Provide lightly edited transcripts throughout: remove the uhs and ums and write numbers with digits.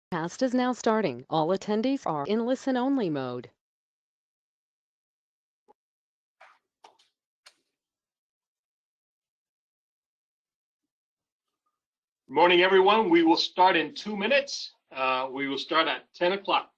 Cast is now starting. All attendees are in listen-only mode. Good morning, everyone. We will start in 2 minutes. We will start at 10 o'clock.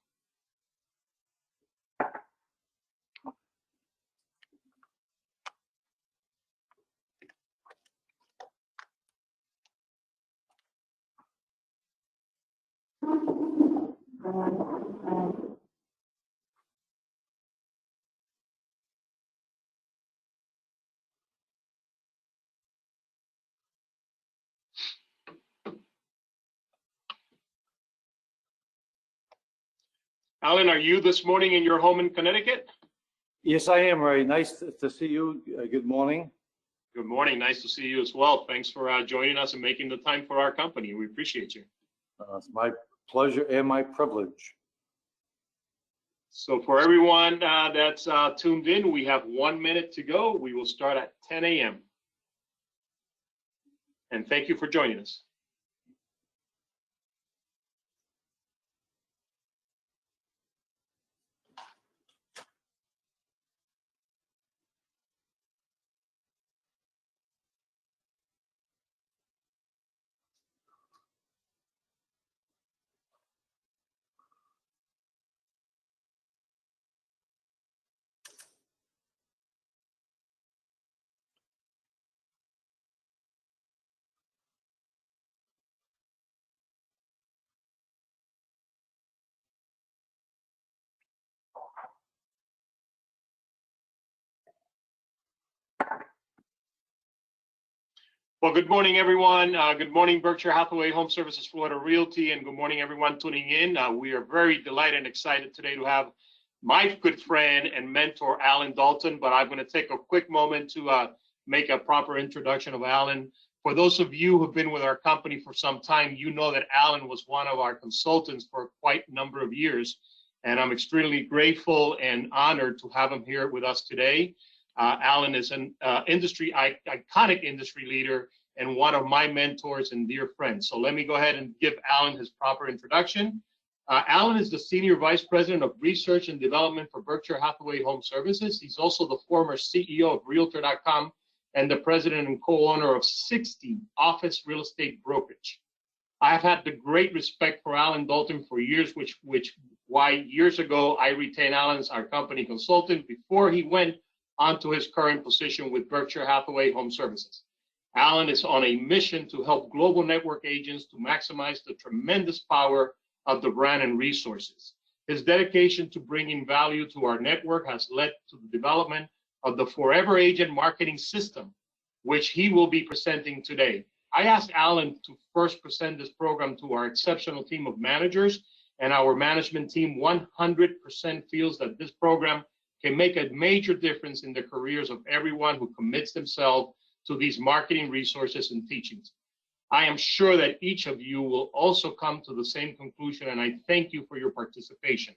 Allan, are you this morning in your home in Connecticut? Yes, I am, Ray. Nice to see you. Good morning. Good morning. Nice to see you as well. Thanks for joining us and making the time for our company. We appreciate you. It's my pleasure and my privilege. So for everyone that's tuned in, we have 1 minute to go. We will start at 10 a.m. And thank you for joining us. Well, good morning, everyone. Good morning, Berkshire Hathaway HomeServices Florida Realty, and good morning, everyone tuning in. We are very delighted and excited today to have my good friend and mentor, Allan Dalton, but I'm going to take a quick moment to make a proper introduction of Allan. For those of you who've been with our company for some time, you know that Allan was one of our consultants for quite a number of years, and I'm extremely grateful and honored to have him here with us today. Allan is an iconic industry leader and one of my mentors and dear friends. So let me go ahead and give Allan his proper introduction. Allan is the Senior Vice President of Research and Development for Berkshire Hathaway HomeServices. He's also the former CEO of Realtor.com and the president and co-owner of 60 Office Real Estate Brokerage. I have had the great respect for Allan Dalton for years, why years ago I retained Allan as our company consultant before he went onto his current position with Berkshire Hathaway HomeServices. Allan is on a mission to help global network agents to maximize the tremendous power of the brand and resources. His dedication to bringing value to our network has led to the development of the Forever Agent Marketing System, which he will be presenting today. I asked Allan to first present this program to our exceptional team of managers, and our management team 100% feels that this program can make a major difference in the careers of everyone who commits themselves to these marketing resources and teachings. I am sure that each of you will also come to the same conclusion, and I thank you for your participation.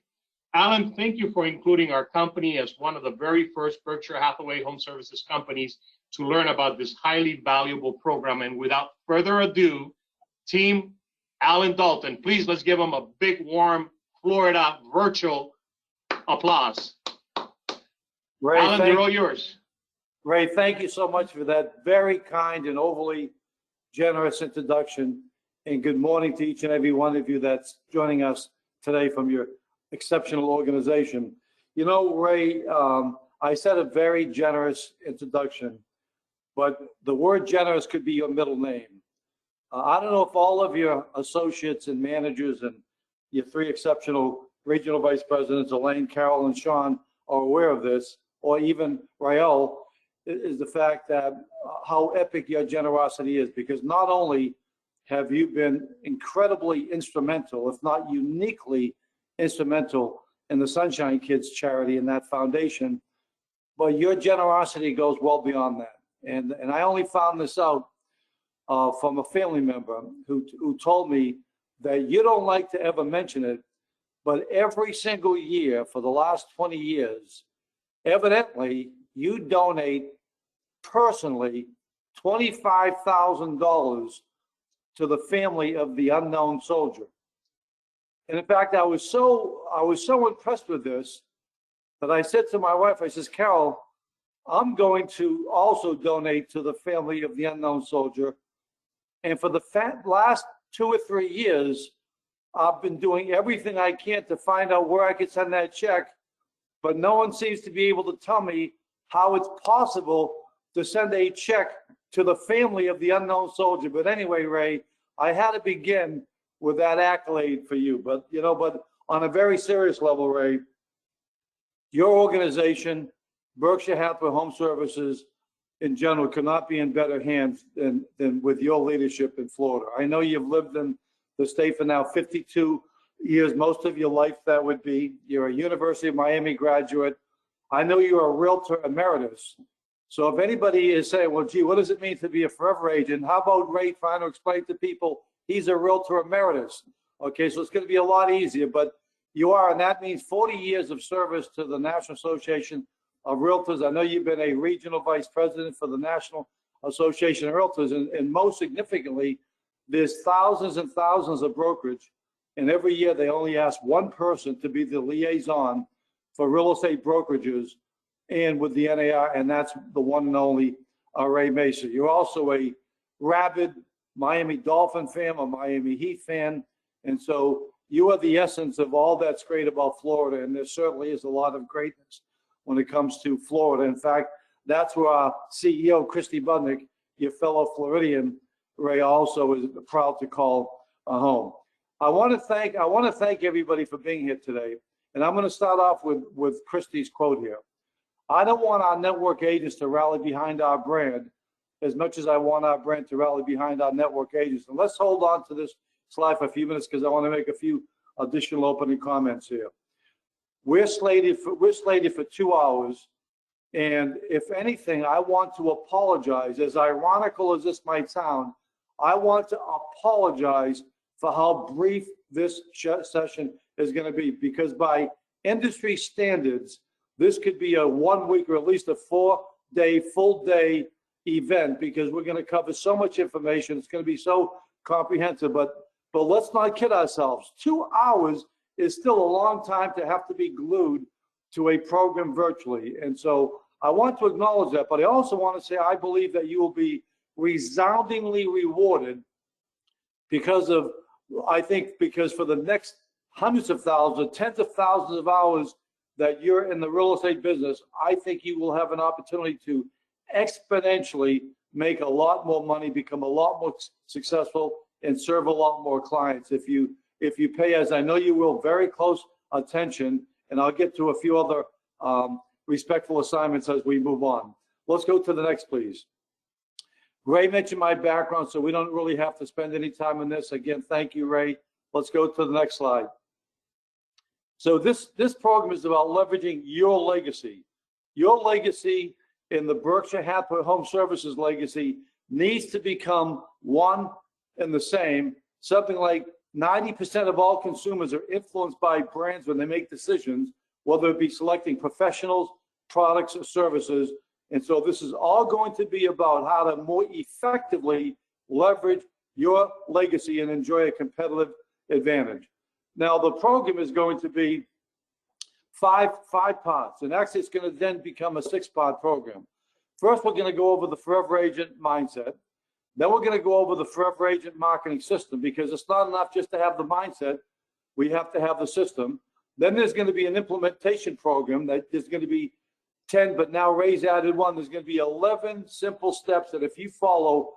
Allan, thank you for including our company as one of the very first Berkshire Hathaway HomeServices companies to learn about this highly valuable program. And without further ado, team, Allan Dalton, please let's give him a big, warm Florida virtual applause. Ray, Allan, they're all yours. Ray, thank you so much for that very kind and overly generous introduction. And good morning to each and every one of you that's joining us today from your exceptional organization. You know, Ray, I said a very generous introduction, but the word generous could be your middle name. I don't know if all of your associates and managers and your three exceptional regional vice presidents, Elaine, Carol, and Sean, are aware of this, or even Rael, is the fact that how epic your generosity is, because not only have you been incredibly instrumental, if not uniquely instrumental in the Sunshine Kids charity and that foundation, but your generosity goes well beyond that. And I only found this out from a family member who told me that you don't like to ever mention it, but every single year for the last 20 years, evidently, you donate personally $25,000 to the family of the unknown soldier. And in fact, I was so impressed with this that I said to my wife, I says, Carol, I'm going to also donate to the family of the unknown soldier. And for the last 2 or 3 years, I've been doing everything I can to find out where I could send that check, but no one seems to be able to tell me how it's possible to send a check to the family of the unknown soldier. But anyway, Ray, I had to begin with that accolade for you. But, but on a very serious level, Ray, your organization, Berkshire Hathaway HomeServices in general, could not be in better hands than with your leadership in Florida. I know you've lived in the state for now 52 years, most of your life that would be. You're a University of Miami graduate. I know you're a realtor emeritus. So if anybody is saying, well, gee, what does it mean to be a forever agent? How about Ray trying to explain to people he's a realtor emeritus? Okay, so it's going to be a lot easier, but you are, and that means 40 years of service to the National Association of Realtors. I know you've been a regional vice president for the National Association of Realtors, and most significantly, there's thousands and thousands of brokerage, and every year they only ask one person to be the liaison for real estate brokerages and with the NAR, and that's the one and only Ray Mesa. You're also a rabid Miami Dolphin fan, a Miami Heat fan, and so you are the essence of all that's great about Florida, and there certainly is a lot of greatness when it comes to Florida. In fact, that's where our CEO, Christy Budnick, your fellow Floridian, Ray, also is proud to call home. I want to thank everybody for being here today, and I'm going to start off with Christy's quote here. I don't want our network agents to rally behind our brand as much as I want our brand to rally behind our network agents. And let's hold on to this slide for a few minutes because I want to make a few additional opening comments here. We're slated for 2 hours, and if anything, I want to apologize. As ironical as this might sound, I want to apologize for how brief this session is going to be, because by industry standards, this could be a 1 week or at least a 4-day, full day event, because we're going to cover so much information. It's going to be so comprehensive, but let's not kid ourselves. 2 hours is still a long time to have to be glued to a program virtually. And so I want to acknowledge that, but I also want to say I believe that you will be resoundingly rewarded because for the next hundreds of thousands, tens of thousands of hours that you're in the real estate business, I think you will have an opportunity to exponentially make a lot more money, become a lot more successful, and serve a lot more clients if you pay, as I know you will, very close attention. And I'll get to a few other respectful assignments as we move on. Let's go to the next, please. Ray mentioned my background, so we don't really have to spend any time on this. Again, thank you, Ray. Let's go to the next slide. So this program is about leveraging your legacy. Your legacy in the Berkshire Hathaway HomeServices legacy needs to become one and the same. Something like 90% of all consumers are influenced by brands when they make decisions, whether it be selecting professionals, products, or services. And so this is all going to be about how to more effectively leverage your legacy and enjoy a competitive advantage. Now, the program is going to be five parts, and actually it's going to then become a 6-part program. First, we're going to go over the forever agent mindset. Then we're going to go over the forever agent marketing system, because it's not enough just to have the mindset. We have to have the system. Then there's going to be an implementation program that there's going to be 10, but now Ray's added one. There's going to be 11 simple steps that if you follow,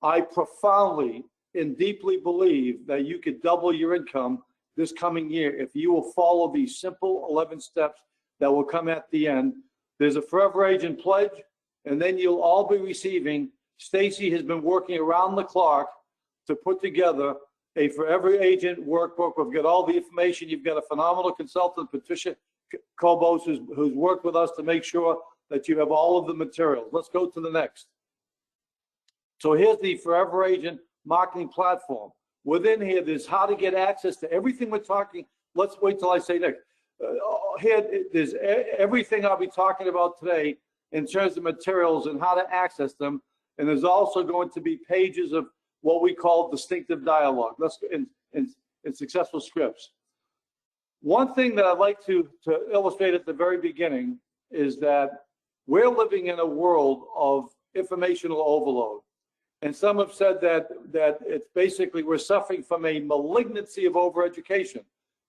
I profoundly and deeply believe that you could double your income this coming year if you will follow these simple 11 steps that will come at the end. There's a forever agent pledge, and then you'll all be receiving. Stacy has been working around the clock to put together a forever agent workbook. We've got all the information. You've got a phenomenal consultant, Patricia Kobos, who's worked with us to make sure that you have all of the materials. Let's go to the next. So here's the forever agent marketing platform. Within here, there's how to get access to everything we're talking. Let's wait till I say next. Here, there's everything I'll be talking about today in terms of materials and how to access them. And there's also going to be pages of what we call distinctive dialogue. Let's in successful scripts. One thing that I'd like to illustrate at the very beginning is that we're living in a world of informational overload. And some have said that it's basically we're suffering from a malignancy of overeducation.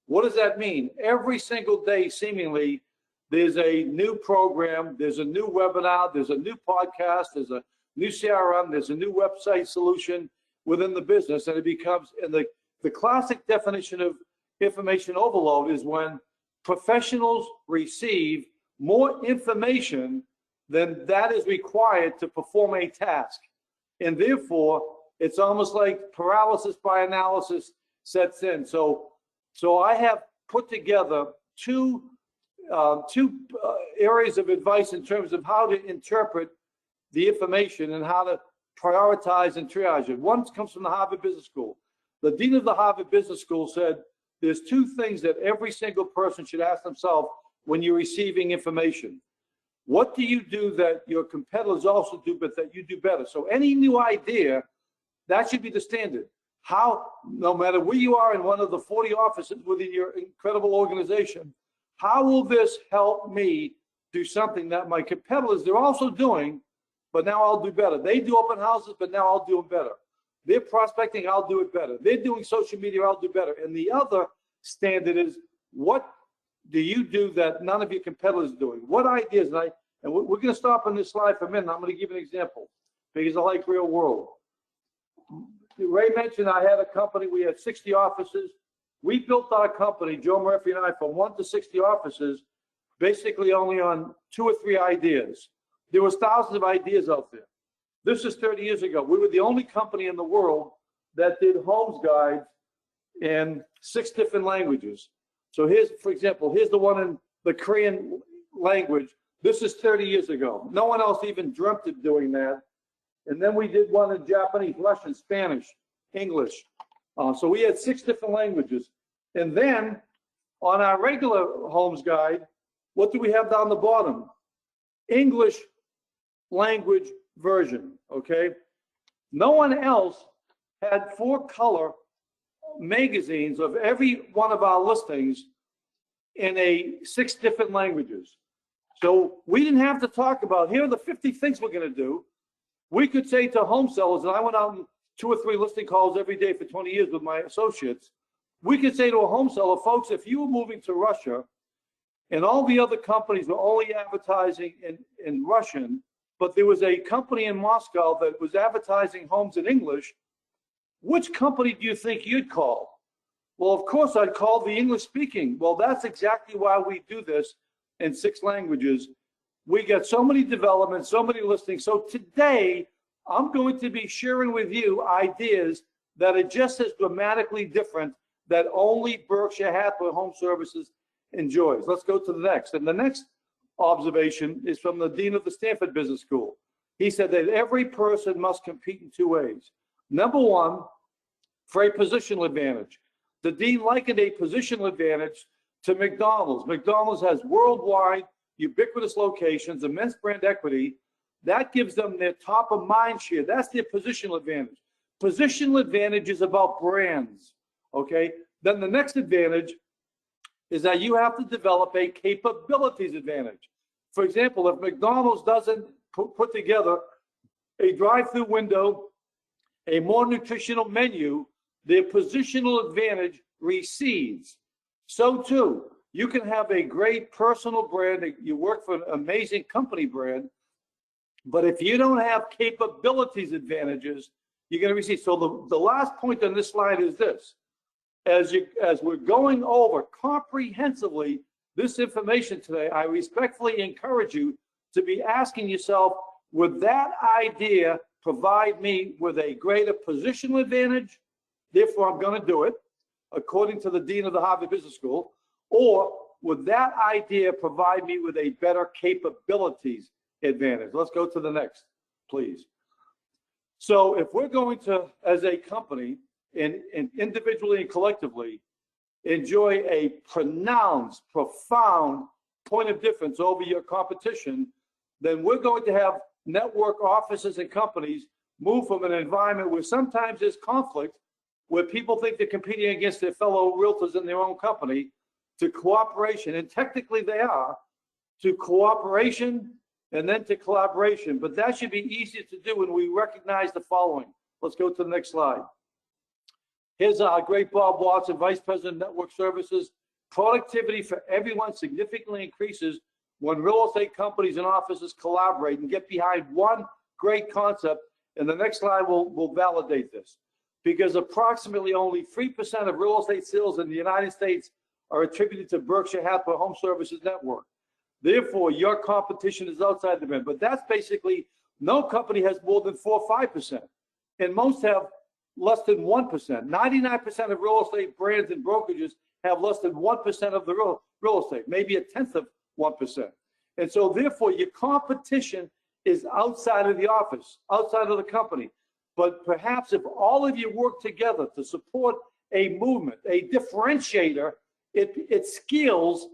What does that mean? Every single day, seemingly, there's a new program, there's a new webinar, there's a new podcast, there's a new CRM, there's a new website solution within the business, and it becomes, and the classic definition of information overload is when professionals receive more information than that is required to perform a task. And therefore, it's almost like paralysis by analysis sets in. So I have put together two areas of advice in terms of how to interpret the information and how to prioritize and triage it. One comes from the Harvard Business School. The dean of the Harvard Business School said there's two things that every single person should ask themselves when you're receiving information. What do you do that your competitors also do, but that you do better? So any new idea, that should be the standard. How, no matter where you are in one of the 40 offices within your incredible organization, how will this help me do something that my competitors, they're also doing, but now I'll do better. They do open houses, but now I'll do them better. They're prospecting, I'll do it better. They're doing social media, I'll do better. And the other standard is, what do you do that none of your competitors are doing? What ideas? And we're going to stop on this slide for a minute. I'm going to give an example because I like real world. Ray mentioned I had a company. We had 60 offices. We built our company, Joe Murphy and I, from 1 to 60 offices, basically only on 2 or 3 ideas. There was thousands of ideas out there. This is 30 years ago. We were the only company in the world that did homes guides in 6 different languages. So here's, for example, here's the one in the Korean language. This is 30 years ago. No one else even dreamt of doing that. And then we did one in Japanese, Russian, Spanish, English. So we had 6 different languages. And then on our regular homes guide, what do we have down the bottom? English language version, okay? No one else had 4-color magazines of every one of our listings in 6 different languages. So we didn't have to talk about, here are the 50 things we're going to do. We could say to home sellers, and I went out on 2 or 3 listing calls every day for 20 years with my associates. We could say to a home seller, folks, if you were moving to Russia and all the other companies were only advertising in Russian, but there was a company in Moscow that was advertising homes in English, which company do you think you'd call? Well, of course, I'd call the English speaking. Well, that's exactly why we do this in 6 languages. We get so many developments, so many listings. So today, I'm going to be sharing with you ideas that are just as dramatically different that only Berkshire Hathaway HomeServices enjoys. Let's go to the next. And the next observation is from the dean of the Stanford Business School. He said that every person must compete in 2 ways. Number one, for a positional advantage. The dean likened a positional advantage to McDonald's. McDonald's has worldwide, ubiquitous locations, immense brand equity. That gives them their top of mind share. That's their positional advantage. Positional advantage is about brands, okay? Then the next advantage is that you have to develop a capabilities advantage. For example, if McDonald's doesn't put together a drive-through window, a more nutritional menu, their positional advantage recedes. So too, you can have a great personal brand, you work for an amazing company brand, but if you don't have capabilities advantages, you're going to recede. So the last point on this slide is this. As we're going over comprehensively this information today, I respectfully encourage you to be asking yourself, would that idea provide me with a greater positional advantage? Therefore, I'm going to do it, according to the dean of the Harvard Business School. Or would that idea provide me with a better capabilities advantage? Let's go to the next, please. So if we're going to, as a company, and individually and collectively, enjoy a pronounced, profound point of difference over your competition, then we're going to have network offices and companies move from an environment where sometimes there's conflict, where people think they're competing against their fellow realtors in their own company, to cooperation, and technically they are, to cooperation and then to collaboration. But that should be easier to do when we recognize the following. Let's go to the next slide. Here's our great Bob Watson, Vice President of Network Services. Productivity for everyone significantly increases when real estate companies and offices collaborate and get behind one great concept. And the next slide will validate this. Because approximately only 3% of real estate sales in the United States are attributed to Berkshire Hathaway HomeServices network. Therefore, your competition is outside the band. But that's basically, no company has more than 4 or 5%. And most have less than 1%. 99% of real estate brands and brokerages have less than 1% of the real estate, maybe a tenth of 1%. And so therefore, your competition is outside of the office, outside of the company. But perhaps if all of you work together to support a movement, a differentiator, it skills,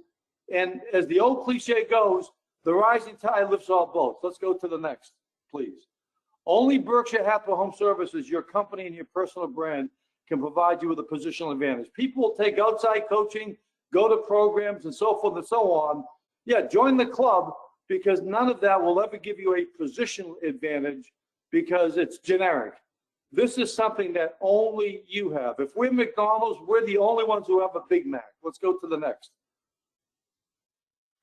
and as the old cliche goes, the rising tide lifts all boats. Let's go to the next, please. Only Berkshire Hathaway HomeServices, your company and your personal brand, can provide you with a positional advantage. People will take outside coaching, go to programs and so forth and so on. Yeah, join the club, because none of that will ever give you a positional advantage because it's generic. This is something that only you have. If we're McDonald's, we're the only ones who have a Big Mac. Let's go to the next.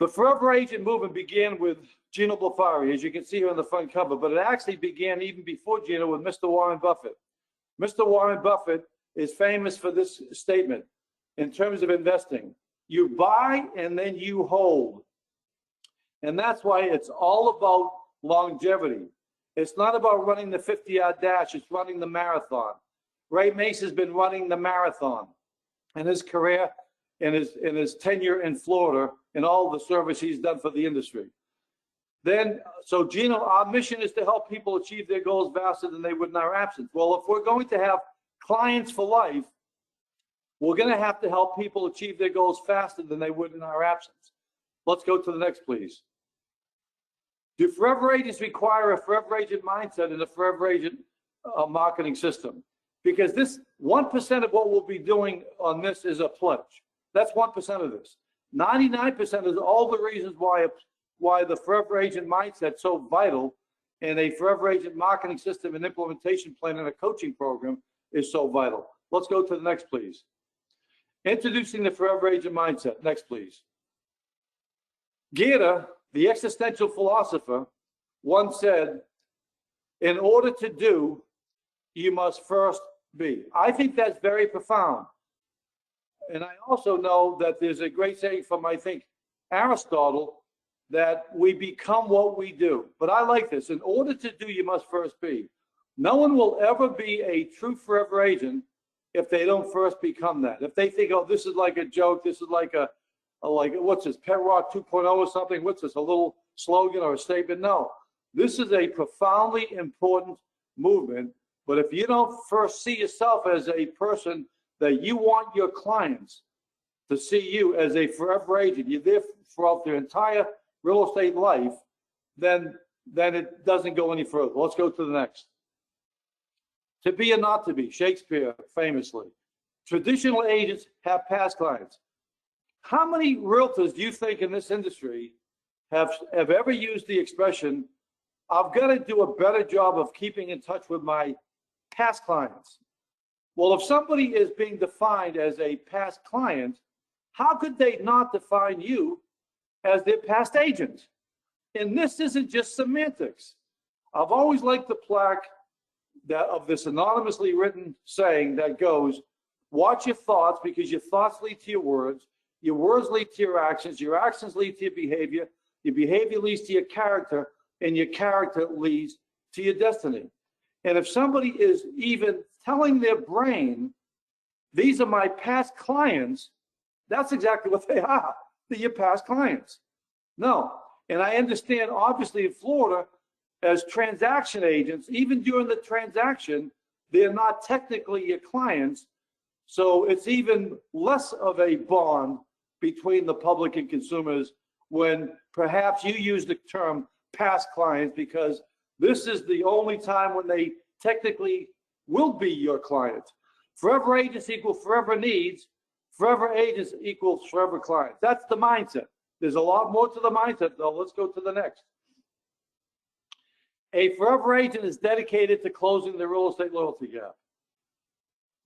The Forever Agent movement began with Gino Blafari, as you can see here on the front cover, but it actually began even before Gino with Mr. Warren Buffett. Mr. Warren Buffett is famous for this statement in terms of investing. You buy and then you hold. And that's why it's all about longevity. It's not about running the 50-yard dash, it's running the marathon. Ray Mace has been running the marathon in his career, in his tenure in Florida, and all the service he's done for the industry. Then, so Gino, our mission is to help people achieve their goals faster than they would in our absence. Well, if we're going to have clients for life, we're going to have to help people achieve their goals faster than they would in our absence. Let's go to the next, please. Do forever agents require a forever agent mindset and a forever agent marketing system? Because this 1% of what we'll be doing on this is a pledge. That's 1% of this. 99% is all the reasons why the forever agent mindset is so vital, and a forever agent marketing system and implementation plan and a coaching program is so vital. Let's go to the next, please. Introducing the forever agent mindset. Next, please. Goethe, the existential philosopher, once said, in order to do, you must first be. I think that's very profound. And I also know that there's a great saying from, I think, Aristotle, that we become what we do. But I like this. In order to do, you must first be. No one will ever be a true forever agent if they don't first become that. If they think, oh, this is like a joke, this is like what's this, Pet Rock 2.0 or something? What's this, a little slogan or a statement? No, this is a profoundly important movement. But if you don't first see yourself as a person that you want your clients to see you as a forever agent, you're there throughout their entire real estate life, then it doesn't go any further. Let's go to the next. To be or not to be, Shakespeare famously. Traditional agents have past clients. How many realtors do you think in this industry have ever used the expression, I've got to do a better job of keeping in touch with my past clients? Well, if somebody is being defined as a past client, how could they not define you as their past agent? And this isn't just semantics. I've always liked the plaque of this anonymously written saying that goes, watch your thoughts, because your thoughts lead to your words lead to your actions lead to your behavior leads to your character, and your character leads to your destiny. And if somebody is even telling their brain, these are my past clients, that's exactly what they are. They're your past clients. No, and I understand, obviously, in Florida, as transaction agents, even during the transaction, they're not technically your clients. So it's even less of a bond between the public and consumers when perhaps you use the term past clients, because this is the only time when they technically will be your client. Forever agents equal forever needs. Forever agents equals forever clients. That's the mindset. There's a lot more to the mindset, though. Let's go to the next. A forever agent is dedicated to closing the real estate loyalty gap.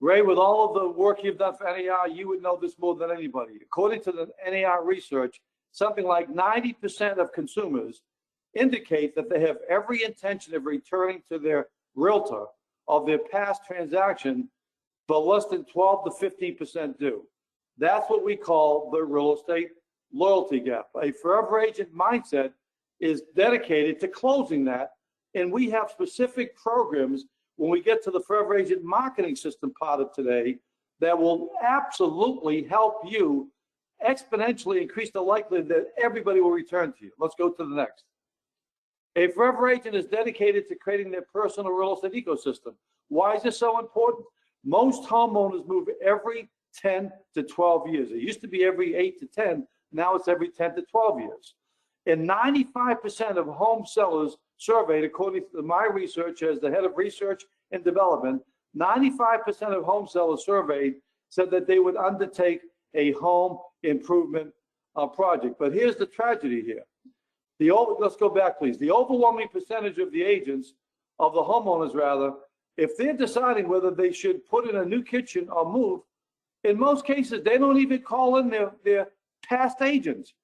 Ray, with all of the work you've done for NAR, you would know this more than anybody. According to the NAR research, something like 90% of consumers indicate that they have every intention of returning to their realtor of their past transaction, but less than 12 to 15% do. That's what we call the real estate loyalty gap. A forever agent mindset is dedicated to closing that, and we have specific programs when we get to the forever agent marketing system part of today that will absolutely help you exponentially increase the likelihood that everybody will return to you. Let's go to the next. A forever agent is dedicated to creating their personal real estate ecosystem. Why is this so important? Most homeowners move every 10 to 12 years. It used to be every 8 to 10. Now it's every 10 to 12 years. And 95% of home sellers surveyed, according to my research as the head of research and development, 95% of home sellers surveyed said that they would undertake a home improvement project. But here's the tragedy here. Let's go back, please. The overwhelming percentage of the agents, of the homeowners rather, if they're deciding whether they should put in a new kitchen or move, in most cases, they don't even call in their past agents.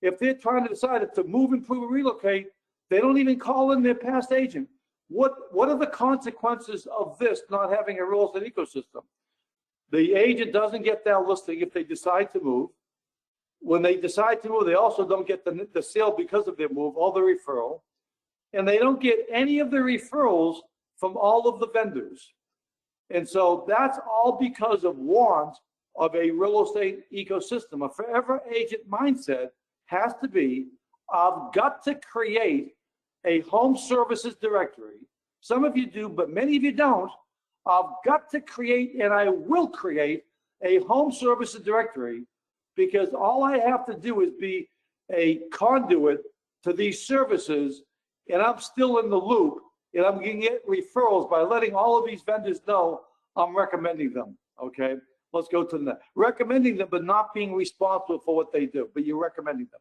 If they're trying to decide if to move, improve, or relocate, they don't even call in their past agent. What are the consequences of this not having a real estate ecosystem? The agent doesn't get that listing if they decide to move. When they decide to move, they also don't get the sale because of their move, all the referral. And they don't get any of the referrals from all of the vendors. And so that's all because of want of a real estate ecosystem. A forever agent mindset has to be, I've got to create a home services directory. Some of you do, but many of you don't. I've got to create, and I will create, a home services directory, because all I have to do is be a conduit to these services, and I'm still in the loop, and I'm going to get referrals by letting all of these vendors know I'm recommending them, okay? Let's go to the next. Recommending them, but not being responsible for what they do, but you're recommending them.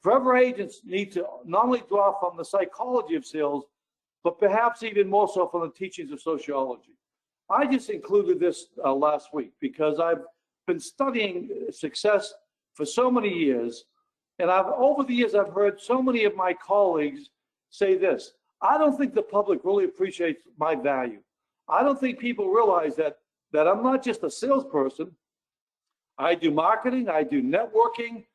Forever agents need to not only draw from the psychology of sales, but perhaps even more so from the teachings of sociology. I just included this last week because I've been studying success for so many years, and over the years I've heard so many of my colleagues say this: I don't think the public really appreciates my value. I don't think people realize that I'm not just a salesperson. I do marketing, I do networking,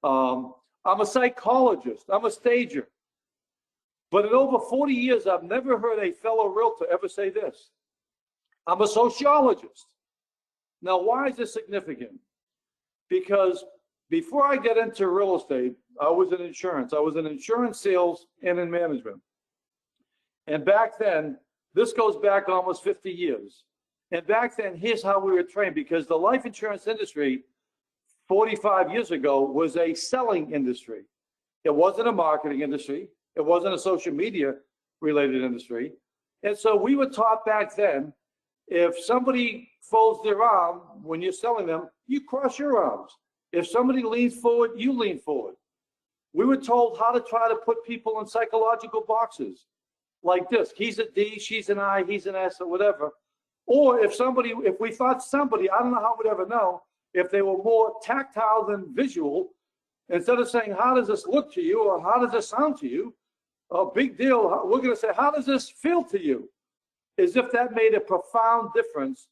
I'm a psychologist, I'm a stager. But in over 40 years, I've never heard a fellow realtor ever say this: I'm a sociologist. Now, why is this significant? Because before I got into real estate, I was in insurance. I was in insurance sales and in management. And back then, this goes back almost 50 years. And back then, here's how we were trained, because the life insurance industry 45 years ago was a selling industry. It wasn't a marketing industry. It wasn't a social media related industry. And so we were taught back then, if somebody folds their arm when you're selling them, you cross your arms. If somebody leans forward, you lean forward. We were told how to try to put people in psychological boxes like this. He's a D, she's an I, he's an S, or whatever. Or if we thought somebody, I don't know how we'd ever know, if they were more tactile than visual, instead of saying, how does this look to you, or how does this sound to you? Oh, big deal. We're going to say, how does this feel to you? As if that made a profound difference.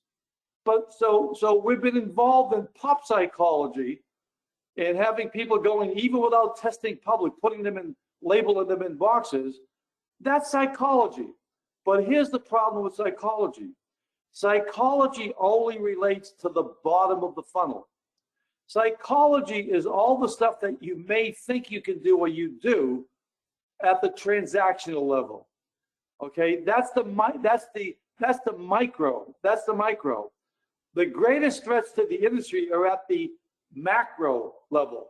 But so we've been involved in pop psychology and having people going, even without testing public, putting them in, labeling them in boxes. That's psychology. But here's the problem with psychology. Psychology only relates to the bottom of the funnel. Psychology is all the stuff that you may think you can do or you do at the transactional level. Okay, that's the micro. That's the micro. The greatest threats to the industry are at the macro level,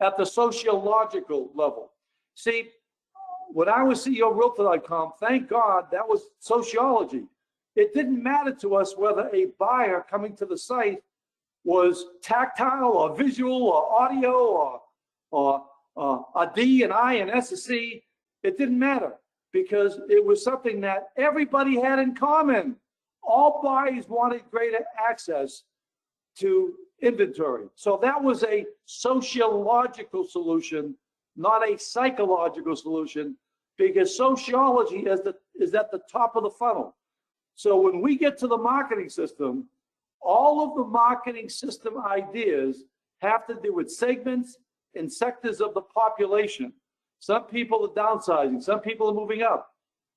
at the sociological level. See, when I was CEO of Realty.com, thank God that was sociology. It didn't matter to us whether a buyer coming to the site was tactile or visual or audio or a D, an I, an S, a C. It didn't matter because it was something that everybody had in common. All buyers wanted greater access to inventory. So that was a sociological solution, not a psychological solution, because sociology is at the top of the funnel. So when we get to the marketing system, all of the marketing system ideas have to do with segments and sectors of the population. Some people are downsizing, some people are moving up.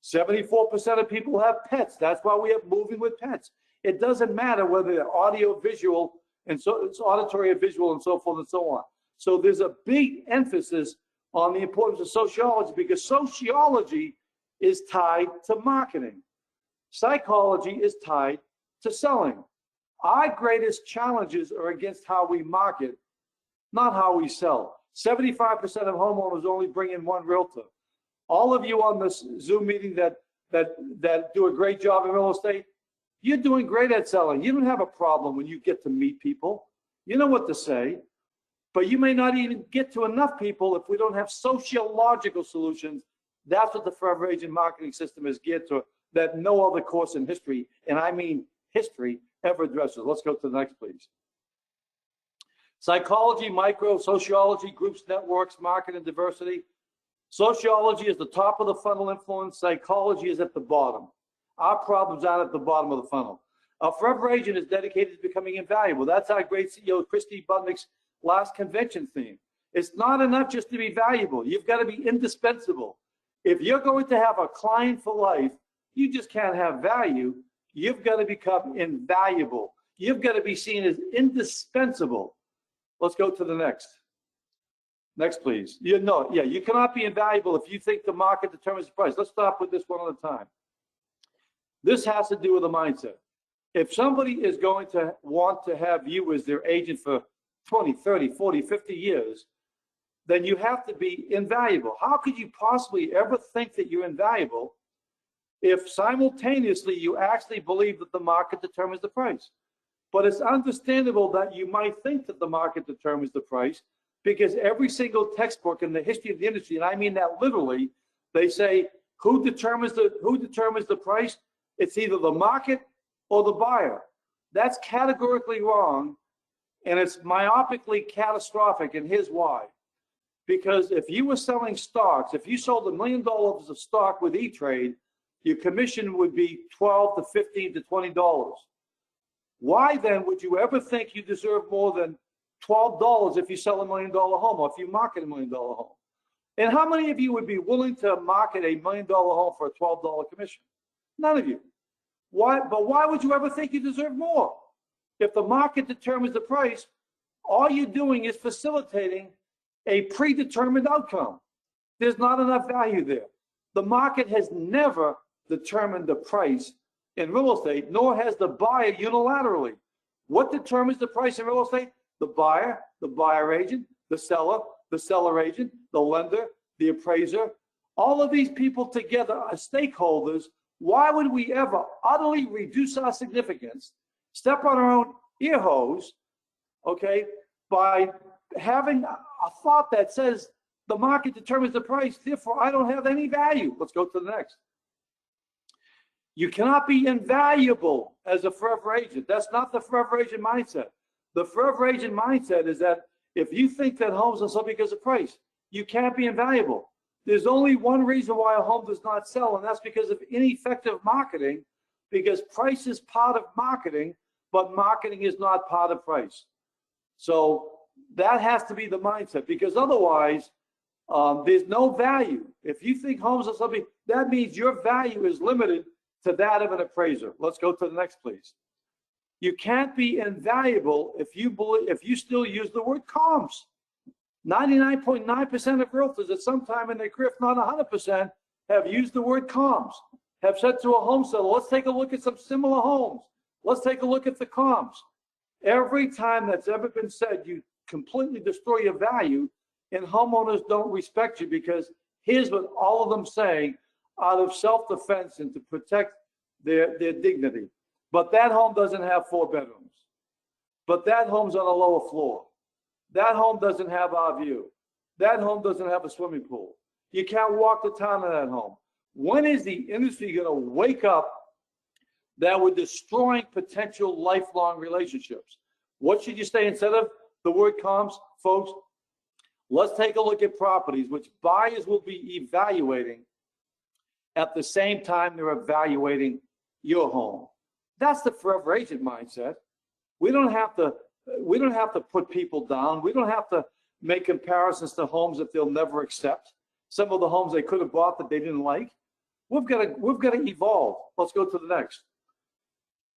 74% of people have pets. That's why we have moving with pets. It doesn't matter whether they're audio, visual, and so it's auditory or visual and so forth and so on. So there's a big emphasis on the importance of sociology because sociology is tied to marketing. Psychology is tied to selling. Our greatest challenges are against how we market, not how we sell. 75% of homeowners only bring in one realtor. All of you on this Zoom meeting that do a great job in real estate, you're doing great at selling. You don't have a problem when you get to meet people. You know what to say, but you may not even get to enough people if we don't have sociological solutions. That's what the Forever Agent marketing system is geared to, that no other course in history, and I mean history, ever addresses. Let's go to the next, please. Psychology, micro, sociology, groups, networks, market, and diversity. Sociology is the top of the funnel influence. Psychology is at the bottom. Our problems aren't at the bottom of the funnel. Our Forever Agent is dedicated to becoming invaluable. That's our great CEO, Christy Budnick's last convention theme. It's not enough just to be valuable. You've got to be indispensable. If you're going to have a client for life, you just can't have value. You've got to become invaluable. You've got to be seen as indispensable. Let's go to the next. Next, please. You cannot be invaluable if you think the market determines the price. Let's stop with this one at a time. This has to do with the mindset. If somebody is going to want to have you as their agent for 20, 30, 40, 50 years, then you have to be invaluable. How could you possibly ever think that you're invaluable if simultaneously you actually believe that the market determines the price? But it's understandable that you might think that the market determines the price because every single textbook in the history of the industry, and I mean that literally, they say, who determines the price? It's either the market or the buyer. That's categorically wrong, and it's myopically catastrophic, and here's why. Because if you were selling stocks, if you sold $1 million of stock with E-Trade, your commission would be $12 to $15 to $20. Why then would you ever think you deserve more than $12 if you sell $1 million home or if you market $1 million home? And how many of you would be willing to market $1 million home for a $12 commission? None of you. Why? But why would you ever think you deserve more? If the market determines the price, all you're doing is facilitating a predetermined outcome. There's not enough value there. The market has never determined the price in real estate, nor has the buyer unilaterally. What determines the price in real estate? The buyer agent, the seller agent, the lender, the appraiser. All of these people together are stakeholders. Why would we ever utterly reduce our significance, step on our own ear hose, okay, by having a thought that says the market determines the price, therefore I don't have any value? Let's go to the next. You cannot be invaluable as a forever agent. That's not the forever agent mindset. The forever agent mindset is that if you think that homes are sold because of price, you can't be invaluable. There's only one reason why a home does not sell, and that's because of ineffective marketing, because price is part of marketing, but marketing is not part of price. So that has to be the mindset, because otherwise there's no value. If you think homes are something, that means your value is limited to that of an appraiser. Let's go to the next, please. You can't be invaluable if you still use the word comps. 99.9% of realtors at some time in their career, if not 100%, have used the word comps, have said to a home seller, let's take a look at some similar homes. Let's take a look at the comps. Every time that's ever been said, you completely destroy your value, and homeowners don't respect you, because here's what all of them say out of self-defense and to protect their dignity. But that home doesn't have 4 bedrooms. but that home's on a lower floor. That home doesn't have our view. That home doesn't have a swimming pool. You can't walk the town in that home. When is the industry going to wake up that we're destroying potential lifelong relationships? What should you say instead of the word comps, folks? Let's take a look at properties which buyers will be evaluating at the same time they're evaluating your home. That's the forever agent mindset. We don't have to put people down. We don't have to make comparisons to homes that they'll never accept. Some of the homes they could have bought that they didn't like. We've got to evolve. Let's go to the next.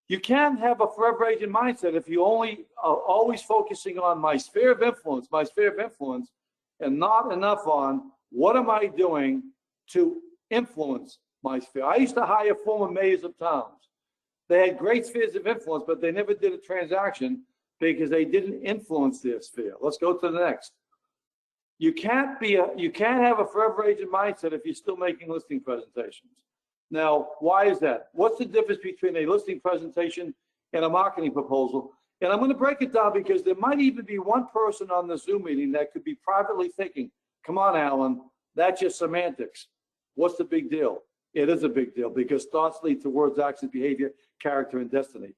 You can't have a forever agent mindset if you only are always focusing on my sphere of influence, and not enough on what am I doing to influence my sphere. I used to hire former mayors of towns. They had great spheres of influence, but they never did a transaction because they didn't influence their sphere. Let's go to the next. You can't have a forever agent mindset if you're still making listing presentations. Now, why is that? What's the difference between a listing presentation and a marketing proposal? And I'm going to break it down because there might even be one person on the Zoom meeting that could be privately thinking, come on, Allan, that's just semantics. What's the big deal? It is a big deal because thoughts lead to words, actions, behavior, character, and destiny.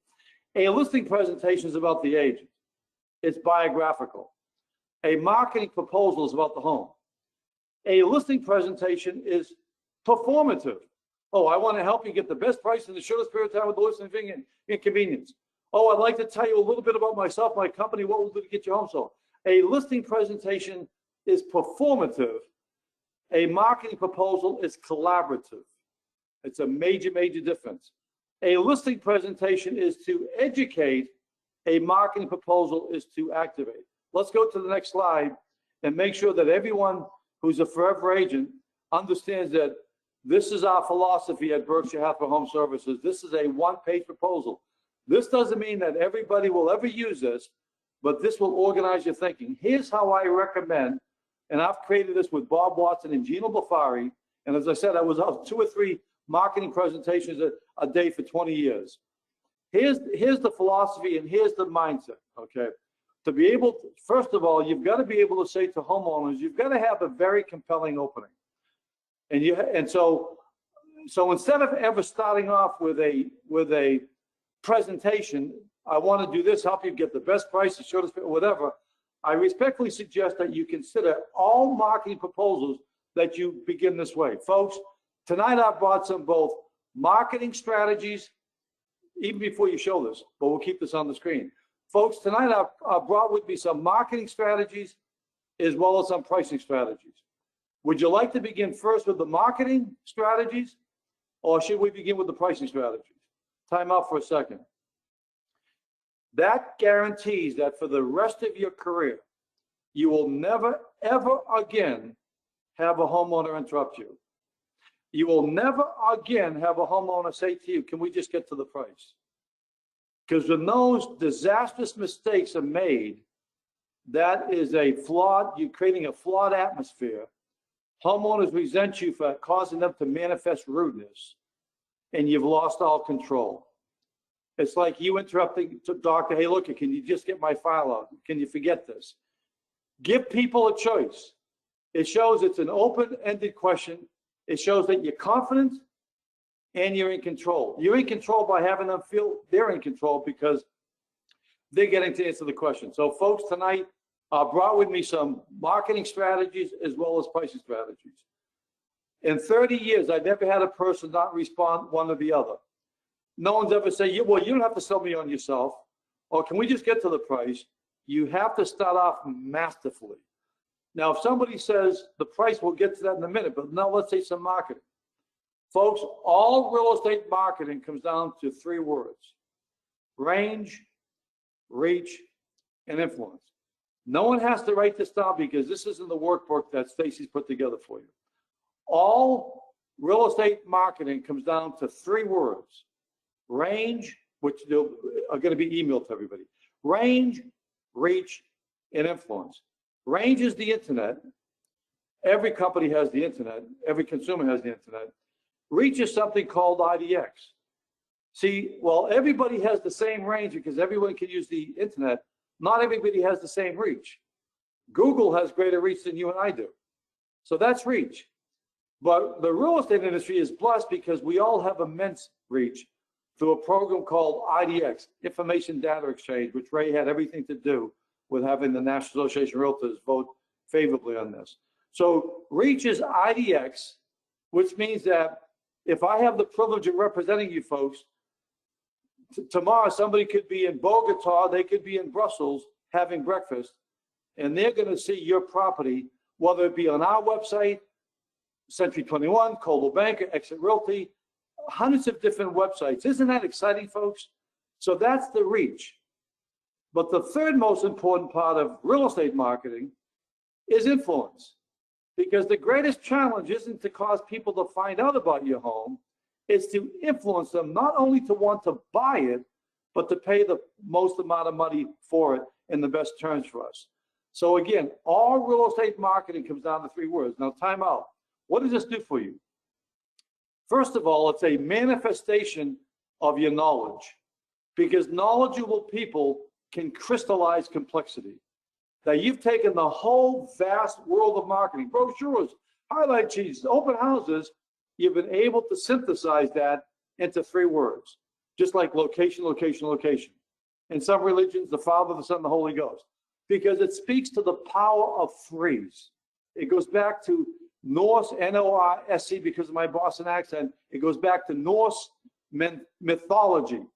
A listing presentation is about the agent. It's biographical. A marketing proposal is about the home. A listing presentation is performative. Oh, I want to help you get the best price in the shortest period of time with the least inconvenience. Oh, I'd like to tell you a little bit about myself, my company, what we'll do to get you home sold. A listing presentation is performative. A marketing proposal is collaborative. It's a major, major difference. A listing presentation is to educate. A marketing proposal is to activate. Let's go to the next slide and make sure that everyone who's a forever agent understands that this is our philosophy at Berkshire Hathaway HomeServices. This is a one-page proposal. This doesn't mean that everybody will ever use this, but this will organize your thinking. Here's how I recommend, and I've created this with Bob Watson and Gino Bafari, and as I said, I was out 2 or 3 marketing presentations a day for 20 years. Here's the philosophy and here's the mindset, okay? To be able to, first of all, you've got to be able to say to homeowners, you've got to have a very compelling opening. And so instead of ever starting off with a presentation, I want to do this, help you get the best price, the shortest, whatever. I respectfully suggest that you consider all marketing proposals that you begin this way. Folks, tonight I brought some both marketing strategies, even before you show this, but we'll keep this on the screen. Folks, tonight I brought with me some marketing strategies as well as some pricing strategies. Would you like to begin first with the marketing strategies, or should we begin with the pricing strategies? Time out for a second. That guarantees that for the rest of your career, you will never, ever again have a homeowner interrupt you. You will never again have a homeowner say to you, can we just get to the price? Because when those disastrous mistakes are made, that is you're creating a flawed atmosphere. Homeowners resent you for causing them to manifest rudeness, and you've lost all control. It's like you interrupting the doctor, hey, look, can you just get my file out? Can you forget this? Give people a choice. It shows it's an open-ended question. It shows that you're confident and you're in control. You're in control by having them feel they're in control because they're getting to answer the question. So folks, tonight, I brought with me some marketing strategies as well as pricing strategies. In 30 years, I've never had a person not respond one or the other. No one's ever said, well, you don't have to sell me on yourself, or can we just get to the price? You have to start off masterfully. Now, if somebody says the price, we'll get to that in a minute, but now let's say some marketing. Folks, all real estate marketing comes down to 3 words: range, reach, and influence. No one has to write this down because this is in the workbook that Stacy's put together for you. All real estate marketing comes down to 3 words: range, which are going to be emailed to everybody, range, reach, and influence. Range is the internet. Every company has the internet. Every consumer has the internet. Reach is something called IDX. See, well, everybody has the same range because everyone can use the internet. Not everybody has the same reach. Google has greater reach than you and I do. So that's reach. But the real estate industry is blessed because we all have immense reach through a program called IDX, Information Data Exchange, which Ray had everything to do with having the National Association of Realtors vote favorably on this. So reach is IDX, which means that if I have the privilege of representing you folks, tomorrow somebody could be in Bogota, they could be in Brussels having breakfast, and they're going to see your property, whether it be on our website, Century 21, Coldwell Banker, Exit Realty, hundreds of different websites. Isn't that exciting, folks? So that's the reach. But the third most important part of real estate marketing is influence. Because the greatest challenge isn't to cause people to find out about your home, it's to influence them not only to want to buy it, but to pay the most amount of money for it in the best terms for us. So again, all real estate marketing comes down to three words. Now, time out. What does this do for you? First of all, it's a manifestation of your knowledge, because knowledgeable people can crystallize complexity. Now, you've taken the whole vast world of marketing, brochures, highlight sheets, open houses, you've been able to synthesize that into three words, just like location, location, location. In some religions, the Father, the Son, and the Holy Ghost, because it speaks to the power of threes. It goes back to Norse, N-O-R-S-E, because of my Boston accent. It goes back to Norse mythology.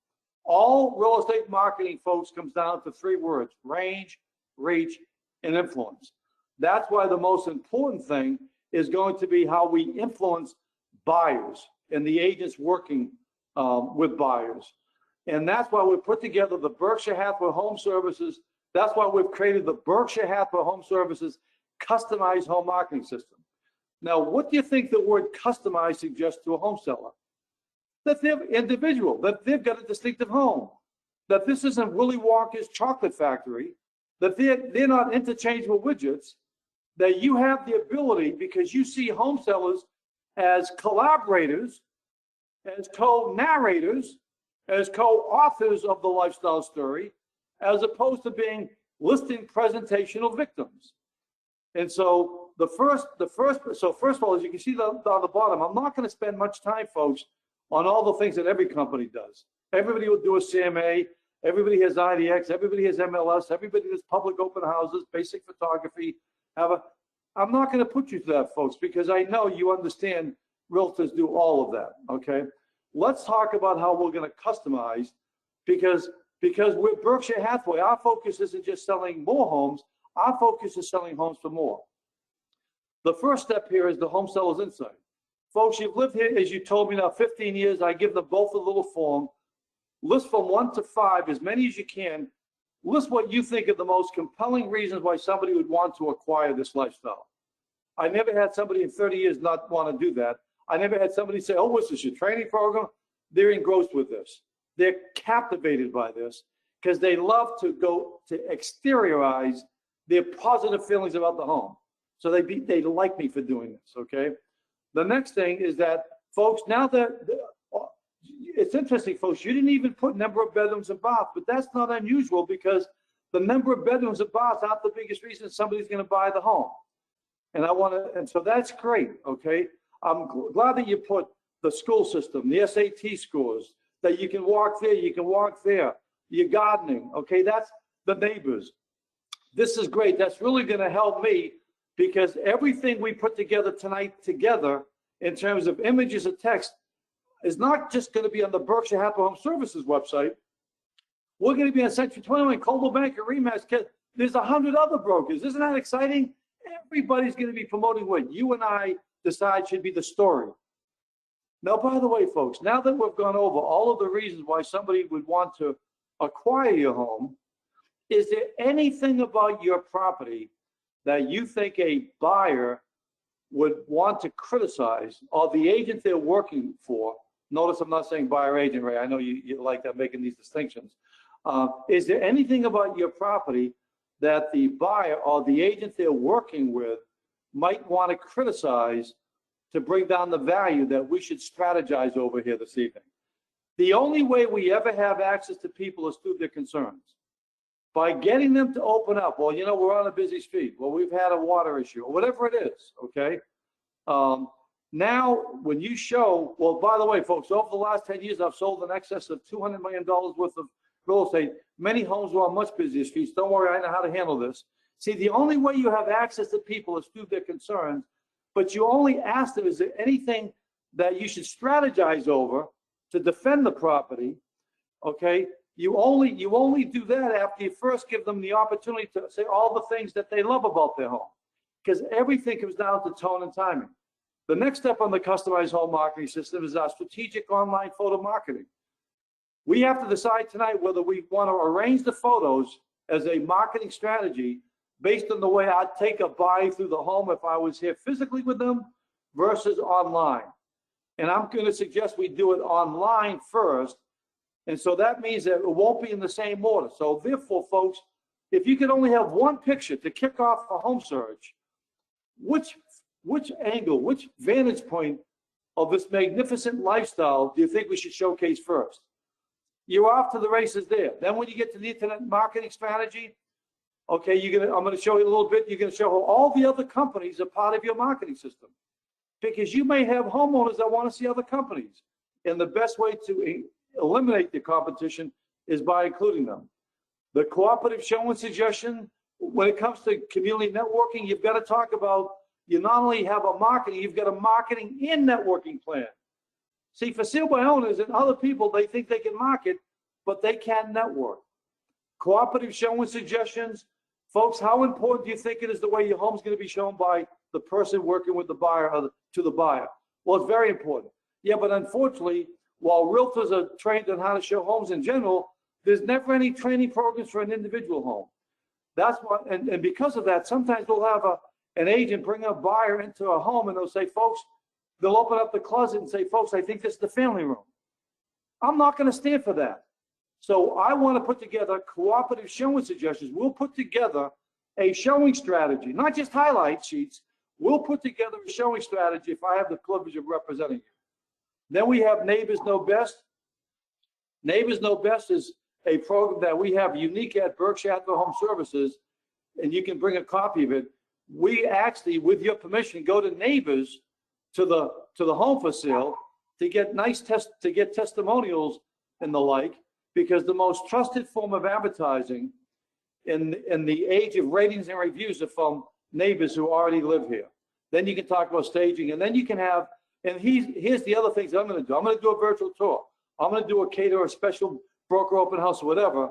All real estate marketing, folks, comes down to three words: range, reach, and influence. That's why the most important thing is going to be how we influence buyers and the agents working with buyers. And that's why we put together the Berkshire Hathaway HomeServices. That's why we've created the Berkshire Hathaway HomeServices customized home marketing system. Now, what do you think the word customized suggests to a home seller? That they're individual, that they've got a distinctive home, that this isn't Willy Wonka's chocolate factory, that they're not interchangeable widgets, that you have the ability, because you see home sellers as collaborators, as co-narrators, as co-authors of the lifestyle story, as opposed to being listing presentational victims. And so first of all, as you can see down the bottom, I'm not going to spend much time, folks, on all the things that every company does. Everybody will do a CMA, everybody has IDX, everybody has MLS, everybody does public open houses, basic photography. I'm not going to put you through that, folks, because I know you understand realtors do all of that, okay? Let's talk about how we're going to customize, because we're Berkshire Hathaway. Our focus isn't just selling more homes, our focus is selling homes for more. The first step here is the home seller's insight. Folks, you've lived here, as you told me now, 15 years. I give them both a little form. List from 1 to 5, as many as you can. List what you think are the most compelling reasons why somebody would want to acquire this lifestyle. I never had somebody in 30 years not want to do that. I never had somebody say, oh, what's this, your training program? They're engrossed with this. They're captivated by this because they love to go to exteriorize their positive feelings about the home. So they like me for doing this, okay? The next thing is that, folks, now that, it's interesting, folks, you didn't even put number of bedrooms and baths, but that's not unusual because the number of bedrooms and baths aren't the biggest reason somebody's going to buy the home. And so that's great, okay? I'm glad that you put the school system, the SAT scores, that you can walk there, you can walk there, you're gardening, okay? That's the neighbors. This is great. That's really going to help me, because everything we put together tonight in terms of images and text is not just going to be on the Berkshire Hathaway HomeServices website. We're going to be on Century 21, Coldwell Banker, Remax. There's 100 other brokers. Isn't that exciting? Everybody's going to be promoting what you and I decide should be the story. Now, by the way, folks, now that we've gone over all of the reasons why somebody would want to acquire your home, is there anything about your property that you think a buyer would want to criticize, or the agent they're working for? Notice I'm not saying buyer agent, Ray. I know you like that, making these distinctions. Is there anything about your property that the buyer or the agent they're working with might want to criticize to bring down the value that we should strategize over here this evening? The only way we ever have access to people is through their concerns. By getting them to open up, well, you know, we're on a busy street. Well, we've had a water issue, or whatever it is, okay? Now, when you show, well, by the way, folks, over the last 10 years, I've sold in excess of $200 million worth of real estate. Many homes were on much busier streets. Don't worry, I know how to handle this. See, the only way you have access to people is through their concerns, but you only ask them, is there anything that you should strategize over to defend the property, okay? You only do that after you first give them the opportunity to say all the things that they love about their home, because everything comes down to tone and timing. The next step on the customized home marketing system is our strategic online photo marketing. We have to decide tonight whether we want to arrange the photos as a marketing strategy based on the way I'd take a buyer through the home if I was here physically with them versus online. And I'm going to suggest we do it online first. And so that means that it won't be in the same order. So therefore, folks, if you could only have one picture to kick off a home search, which angle, which vantage point of this magnificent lifestyle do you think we should showcase first? You're off to the races there. Then when you get to the internet marketing strategy, okay, I'm going to show you a little bit. You're going to show how all the other companies are part of your marketing system, because you may have homeowners that want to see other companies. And the best way to eliminate the competition is by including them. The cooperative showing suggestion, when it comes to community networking, you've got to talk about, you not only have a marketing, you've got a marketing and networking plan. See, for sale by owners and other people, they think they can market, but they can't network. Cooperative showing suggestions, folks, how important do you think it is the way your home's going to be shown by the person working with the buyer or to the buyer? Well, it's very important. Yeah, but unfortunately, while realtors are trained on how to show homes in general, there's never any training programs for an individual home. That's what, and because of that, sometimes we'll have an agent bring a buyer into a home and they'll say, folks, they'll open up the closet and say, folks, I think this is the family room. I'm not going to stand for that. So I want to put together cooperative showing suggestions. We'll put together a showing strategy, not just highlight sheets. We'll put together a showing strategy if I have the privilege of representing you. Then we have Neighbors Know Best. Neighbors Know Best is a program that we have unique at Berkshire Hathaway HomeServices, and you can bring a copy of it. We actually, with your permission, go to neighbors to the home for sale to get testimonials and the like, because the most trusted form of advertising in the age of ratings and reviews are from neighbors who already live here. Then you can talk about staging, and then you can have, and here's the other things I'm going to do. I'm going to do a virtual tour. I'm going to do a cater, a special broker open house, or whatever.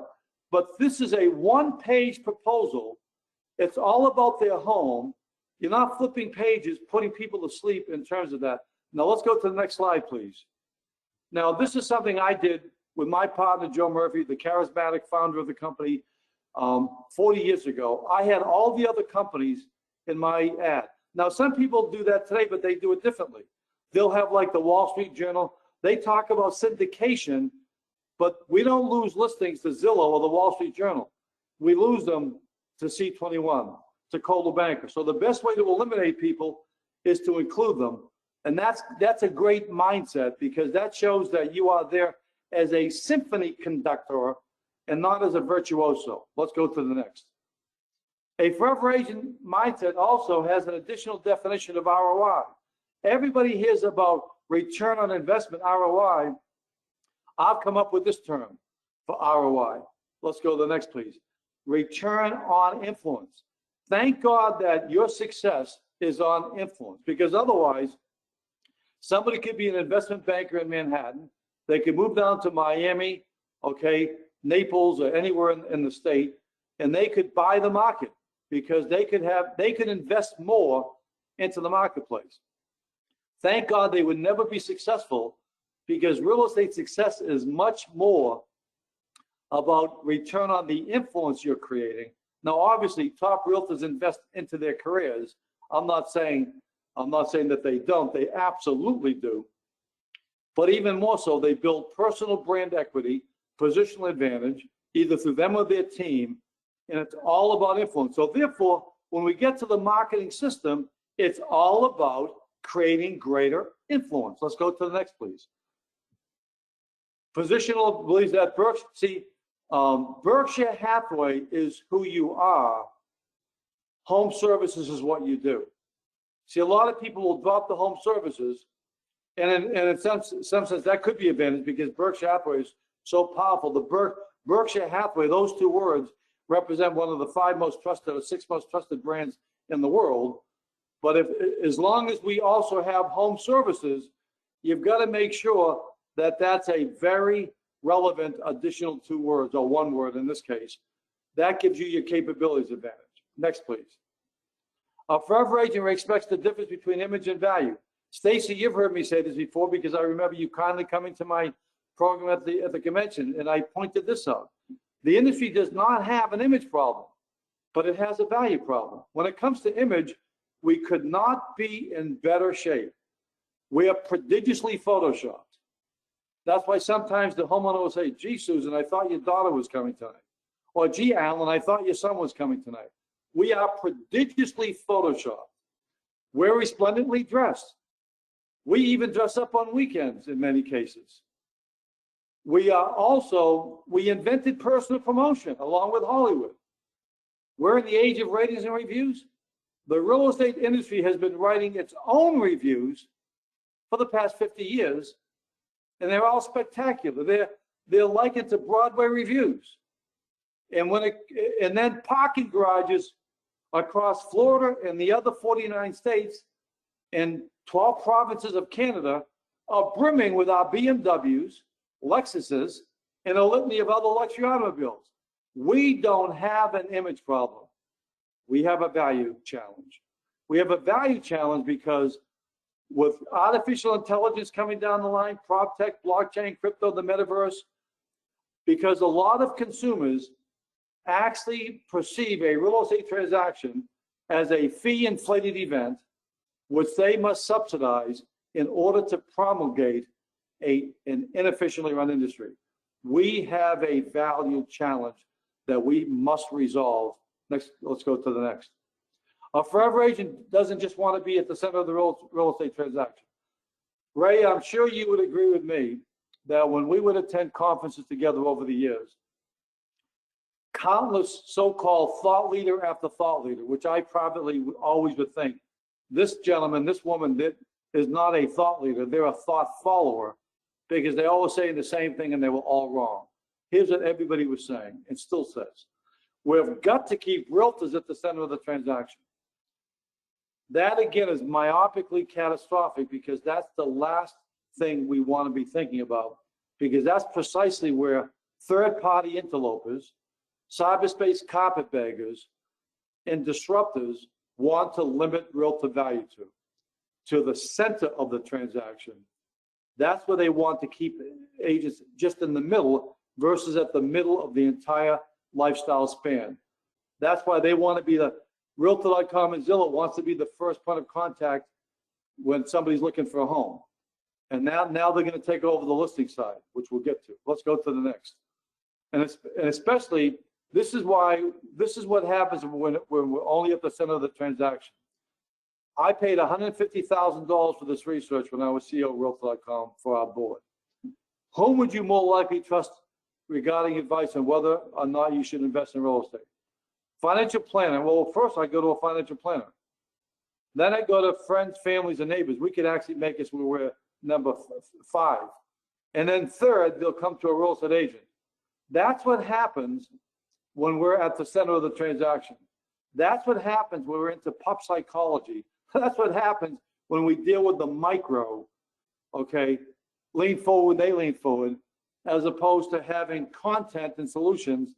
But this is a one-page proposal. It's all about their home. You're not flipping pages, putting people to sleep in terms of that. Now let's go to the next slide, please. Now this is something I did with my partner, Joe Murphy, the charismatic founder of the company, 40 years ago. I had all the other companies in my ad. Now some people do that today, but they do it differently. They'll have like the Wall Street Journal. They talk about syndication, but we don't lose listings to Zillow or the Wall Street Journal. We lose them to C21, to Coldwell Banker. So the best way to eliminate people is to include them. And that's a great mindset, because that shows that you are there as a symphony conductor and not as a virtuoso. Let's go to the next. A forever agent mindset also has an additional definition of ROI. Everybody hears about return on investment, ROI. I've come up with this term for ROI. Let's go to the next, please. Return on influence. Thank God that your success is on influence, because otherwise somebody could be an investment banker in Manhattan. They could move down to Miami, okay, Naples, or anywhere in the state, and they could buy the market, because they could invest more into the marketplace. Thank God they would never be successful, because real estate success is much more about return on the influence you're creating. Now, obviously, top realtors invest into their careers. I'm not saying that they don't. They absolutely do. But even more so, they build personal brand equity, positional advantage, either through them or their team, and it's all about influence. So therefore, when we get to the marketing system, it's all about creating greater influence. Let's go to the next, please. Positional believes that Berkshire Hathaway is who you are. Home services is what you do. See, a lot of people will drop the home services, and in some sense that could be advantage because Berkshire Hathaway is so powerful. The Berkshire Hathaway, those two words represent one of the 5 most trusted or 6 most trusted brands in the world. But as long as we also have home services, you've got to make sure that that's a very relevant additional 2 words, or 1 word in this case. That gives you your capabilities advantage. Next, please. A forever agent expects the difference between image and value. Stacy, you've heard me say this before because I remember you kindly coming to my program at the convention, and I pointed this out. The industry does not have an image problem, but it has a value problem. When it comes to image, we could not be in better shape. We are prodigiously photoshopped. That's why sometimes the homeowner will say, gee, Susan, I thought your daughter was coming tonight. Or gee, Alan, I thought your son was coming tonight. We are prodigiously photoshopped. We're resplendently dressed. We even dress up on weekends in many cases. We invented personal promotion along with Hollywood. We're in the age of ratings and reviews. The real estate industry has been writing its own reviews for the past 50 years, and they're all spectacular. They're likened to Broadway reviews. And then parking garages across Florida and the other 49 states and 12 provinces of Canada are brimming with our BMWs, Lexuses, and a litany of other luxury automobiles. We don't have an image problem. We have a value challenge. We have a value challenge because with artificial intelligence coming down the line, prop tech, blockchain, crypto, the metaverse, because a lot of consumers actually perceive a real estate transaction as a fee inflated event, which they must subsidize in order to promulgate an inefficiently run industry. We have a value challenge that we must resolve. Next, let's go to the next. A forever agent doesn't just want to be at the center of the real estate transaction. Ray, I'm sure you would agree with me that when we would attend conferences together over the years, countless so-called thought leader after thought leader, which I privately always would think, this gentleman, this woman is not a thought leader, they're a thought follower, because they always say the same thing and they were all wrong. Here's what everybody was saying, and still says. We've got to keep realtors at the center of the transaction. That again is myopically catastrophic because that's the last thing we want to be thinking about, because that's precisely where third-party interlopers, cyberspace carpetbaggers, and disruptors want to limit realtor value to the center of the transaction. That's where they want to keep agents just in the middle versus at the middle of the entire lifestyle span. That's why they want to be the Realtor.com and Zillow wants to be the first point of contact when somebody's looking for a home. And now they're going to take over the listing side, which we'll get to. Let's go to the next. And especially, this is what happens when we're only at the center of the transaction. I paid $150,000 for this research when I was CEO of Realtor.com for our board. Whom would you more likely trust regarding advice on whether or not you should invest in real estate? Financial planner. Well, first I go to a financial planner. Then I go to friends, families, and neighbors. We could actually make us where we're number 5. And then third, they'll come to a real estate agent. That's what happens when we're at the center of the transaction. That's what happens when we're into pop psychology. That's what happens when we deal with the micro, okay? Lean forward, they lean forward, as opposed to having content and solutions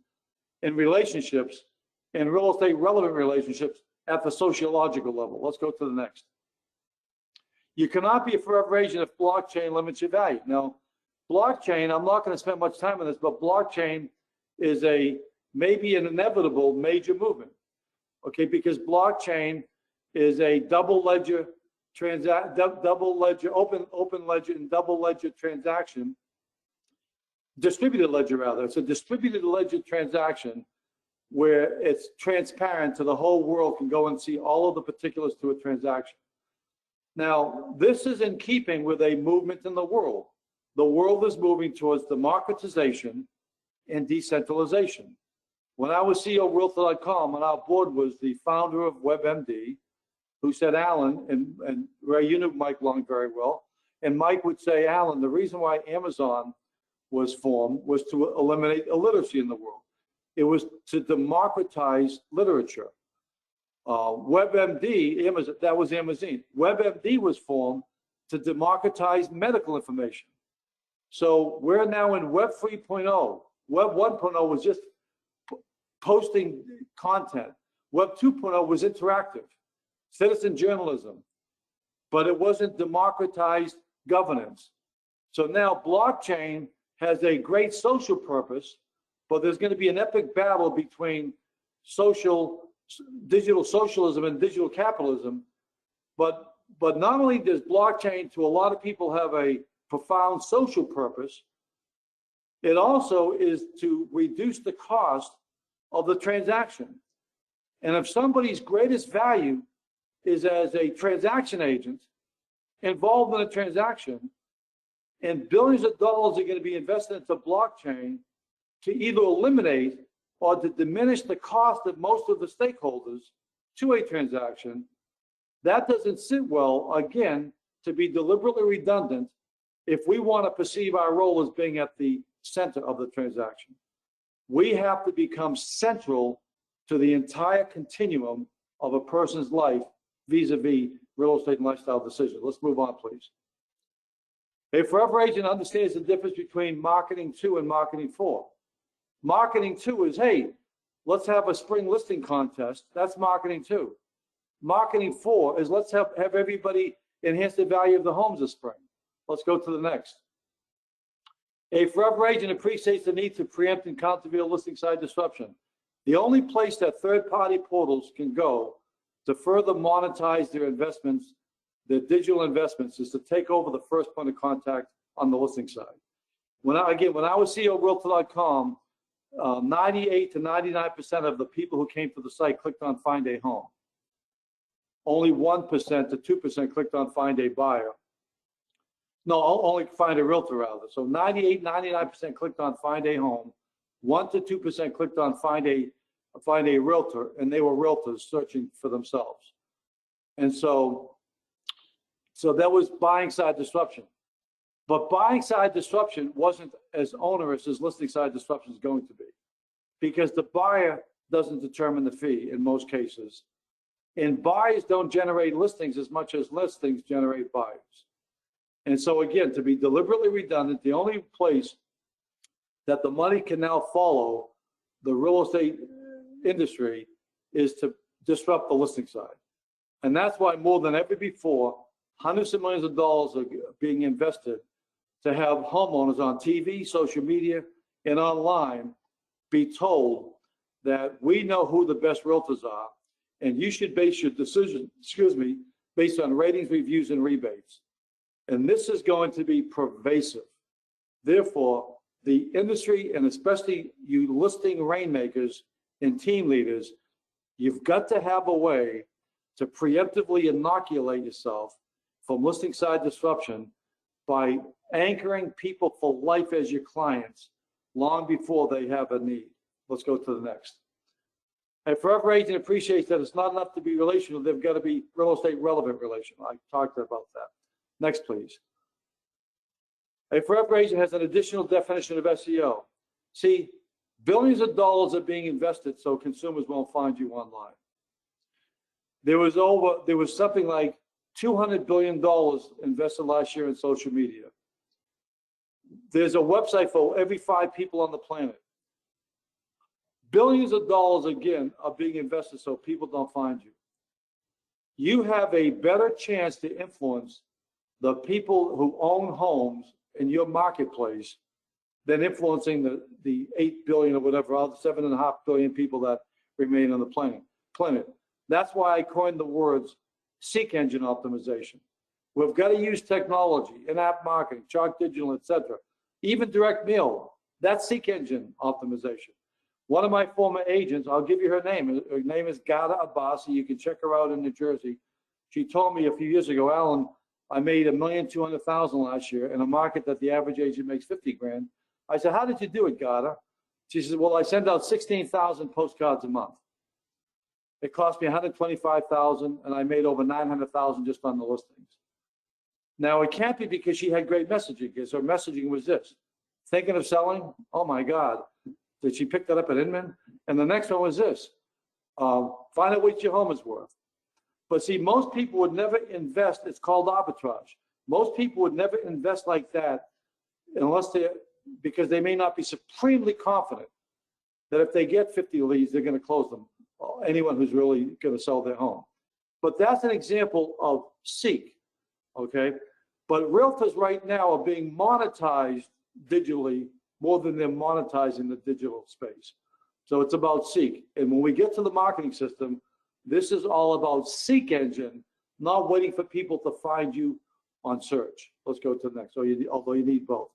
in relationships, in real estate relevant relationships at the sociological level. Let's go to the next. You cannot be a forever agent if blockchain limits your value. Now, blockchain, I'm not going to spend much time on this, but blockchain is maybe an inevitable major movement, okay? Because blockchain is a double ledger open ledger and double ledger transaction, distributed ledger rather. It's a distributed ledger transaction where it's transparent so the whole world can go and see all of the particulars to a transaction. Now, this is in keeping with a movement in the world. the world is moving towards democratization and decentralization. When I was CEO of Realty.com, and our board was the founder of WebMD, who said, Allan, and Ray, you knew Mike Long very well, and Mike would say, Allan, the reason why Amazon was formed was to eliminate illiteracy in the world. It was to democratize literature. WebMD, Amazon, that was Amazon. WebMD was formed to democratize medical information. So we're now in Web 3.0. Web 1.0 was just posting content. Web 2.0 was interactive, citizen journalism, but it wasn't democratized governance. So now blockchain has a great social purpose, but there's going to be an epic battle between digital socialism and digital capitalism. But not only does blockchain to a lot of people have a profound social purpose, it also is to reduce the cost of the transaction. And if somebody's greatest value is as a transaction agent involved in a transaction, and billions of dollars are going to be invested into blockchain to either eliminate or to diminish the cost of most of the stakeholders to a transaction, that doesn't sit well, again, to be deliberately redundant if we want to perceive our role as being at the center of the transaction. We have to become central to the entire continuum of a person's life vis-a-vis real estate and lifestyle decisions. Let's move on, please. A forever agent understands the difference between marketing to and marketing for. Marketing to is, hey, let's have a spring listing contest. That's marketing to. Marketing for is, let's have everybody enhance the value of the homes this spring. Let's go to the next. A forever agent appreciates the need to preempt and countervail listing side disruption. The only place that third-party portals can go to further monetize their investments, their digital investments, is to take over the first point of contact on the listing side. When I was CEO of Realty.com, 98 to 99% of the people who came to the site clicked on Find a Home. Only 1% to 2% clicked on Find a Buyer. No, only Find a Realtor rather. So 98, 99% clicked on Find a Home. 1 to 2% clicked on Find a Realtor, and they were realtors searching for themselves. And so that was buying side disruption. But buying side disruption wasn't as onerous as listing side disruption is going to be, because the buyer doesn't determine the fee in most cases. And buyers don't generate listings as much as listings generate buyers. And so again, to be deliberately redundant, the only place that the money can now follow the real estate industry is to disrupt the listing side. And that's why more than ever before, hundreds of millions of dollars are being invested to have homeowners on TV, social media, and online be told that we know who the best realtors are, and you should base your decision, based on ratings, reviews, and rebates. And this is going to be pervasive. Therefore, the industry, and especially you listing rainmakers and team leaders, you've got to have a way to preemptively inoculate yourself from listing side disruption by anchoring people for life as your clients long before they have a need. Let's go to the next. A forever agent appreciates that it's not enough to be relational, they've got to be real estate relevant relational. I talked about that. Next, please. A forever agent has an additional definition of SEO. See, billions of dollars are being invested so consumers won't find you online. There was something like $200 billion invested last year in social media. There's a website for every 5 people on the planet. Billions of dollars, again, are being invested so people don't find you. You have a better chance to influence the people who own homes in your marketplace than influencing the 8 billion or whatever, other 7.5 billion people that remain on the planet. That's why I coined the words seek engine optimization. We've got to use technology, in-app marketing, chart digital, etc. Even direct mail, that's seek engine optimization. One of my former agents, I'll give you her name. Her name is Gada Abbasi. You can check her out in New Jersey. She told me a few years ago, Allan, I made $1,200,000 last year in a market that the average agent makes 50 grand. I said, how did you do it, Gada? She says, well, I send out 16,000 postcards a month. It cost me $125,000, and I made over $900,000 just on the listings. Now, it can't be because she had great messaging, because her messaging was this: thinking of selling? Oh my God. Did she pick that up at Inman? And the next one was this: find out what your home is worth. But see, most people would never invest. It's called arbitrage. Most people would never invest like that because they may not be supremely confident that if they get 50 leads, they're going to close them. Anyone who's really going to sell their home. But that's an example of seek, okay? But realtors right now are being monetized digitally more than they're monetizing the digital space. So it's about seek. And when we get to the marketing system, this is all about seek engine, not waiting for people to find you on search. Let's go to the next, although you need both.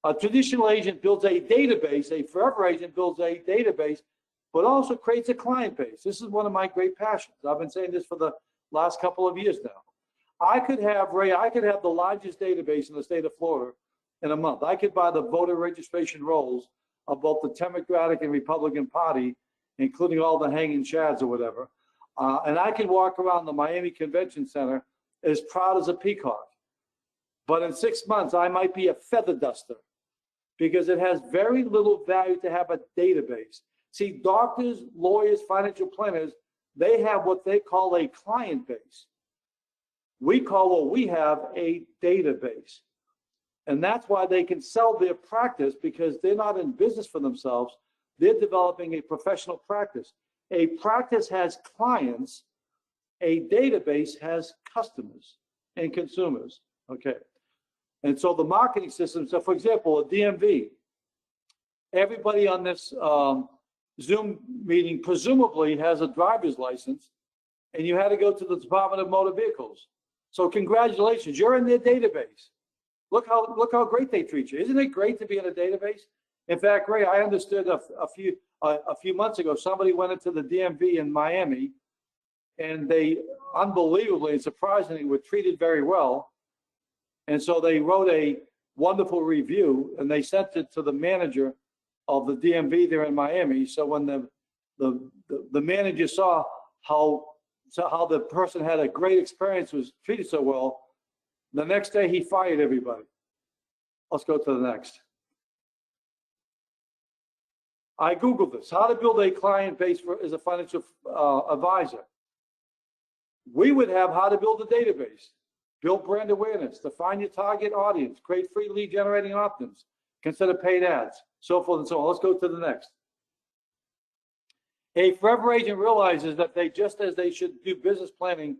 A traditional agent builds a database, a forever agent builds a database, but also creates a client base. This is one of my great passions. I've been saying this for the last couple of years now. I could have the largest database in the state of Florida in a month. I could buy the voter registration rolls of both the Democratic and Republican Party, including all the hanging chads or whatever. And I could walk around the Miami Convention Center as proud as a peacock. But in 6 months, I might be a feather duster because it has very little value to have a database. See, doctors, lawyers, financial planners, they have what they call a client base. We call what we have a database. And that's why they can sell their practice, because they're not in business for themselves. They're developing a professional practice. A practice has clients. A database has customers and consumers, okay? And so the marketing system, so for example, a DMV, everybody on this Zoom meeting presumably has a driver's license, and you had to go to the Department of Motor Vehicles. So congratulations, you're in their database. Look how great they treat you. Isn't it great to be in a database? In fact, Ray, I understood a few months ago, somebody went into the DMV in Miami, and they unbelievably and surprisingly were treated very well. And so they wrote a wonderful review, and they sent it to the manager of the DMV there in Miami. So when the manager saw how the person had a great experience, was treated so well, the next day he fired everybody. Let's go to the next. I Googled this, how to build a client base as a financial advisor. We would have how to build a database, build brand awareness, define your target audience, create free lead generating opt-ins, consider paid ads, so forth and so on. Let's go to the next. A forever agent realizes that just as they should do business planning,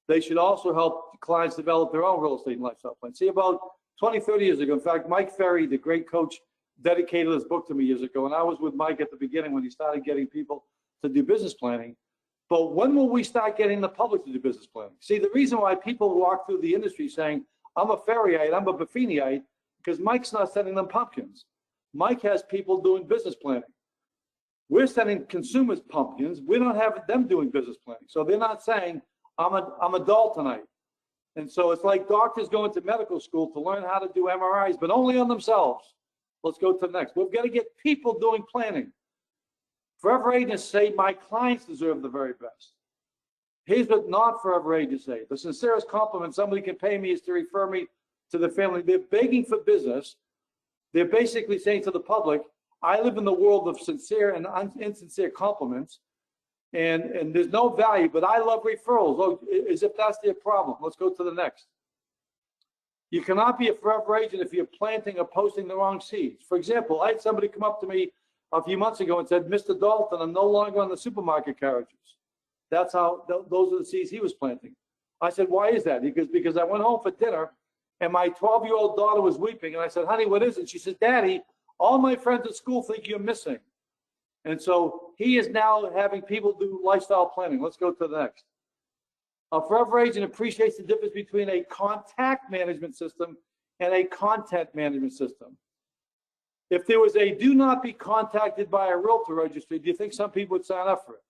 they should also help clients develop their own real estate and lifestyle plan. See, about 20, 30 years ago, in fact, Mike Ferry, the great coach, dedicated his book to me years ago, and I was with Mike at the beginning when he started getting people to do business planning. But when will we start getting the public to do business planning? See, the reason why people walk through the industry saying, I'm a Ferryite, I'm a Buffiniite, because Mike's not sending them pumpkins. Mike has people doing business planning. We're sending consumers pumpkins. We don't have them doing business planning. So they're not saying, I'm a Daltonite. And so it's like doctors going to medical school to learn how to do MRIs, but only on themselves. Let's go to the next. We've got to get people doing planning. Forever agents say, my clients deserve the very best. Here's what not forever agents say. The sincerest compliment somebody can pay me is to refer me to the family. They're begging for business. They're basically saying to the public, I live in the world of sincere and insincere compliments, and there's no value, but I love referrals. Oh, as if that's their problem. Let's go to the next. You cannot be a forever agent if you're planting or posting the wrong seeds. For example, I had somebody come up to me a few months ago and said, Mr. Dalton, I'm no longer on the supermarket carriages. That's how, those are the seeds he was planting. I said, why is that? Because I went home for dinner and my 12-year-old daughter was weeping. And I said, honey, what is it? She said, Daddy, all my friends at school think you're missing. And so he is now having people do lifestyle planning. Let's go to the next. A forever agent appreciates the difference between a contact management system and a content management system. If there was a do not be contacted by a realtor registry, do you think some people would sign up for it?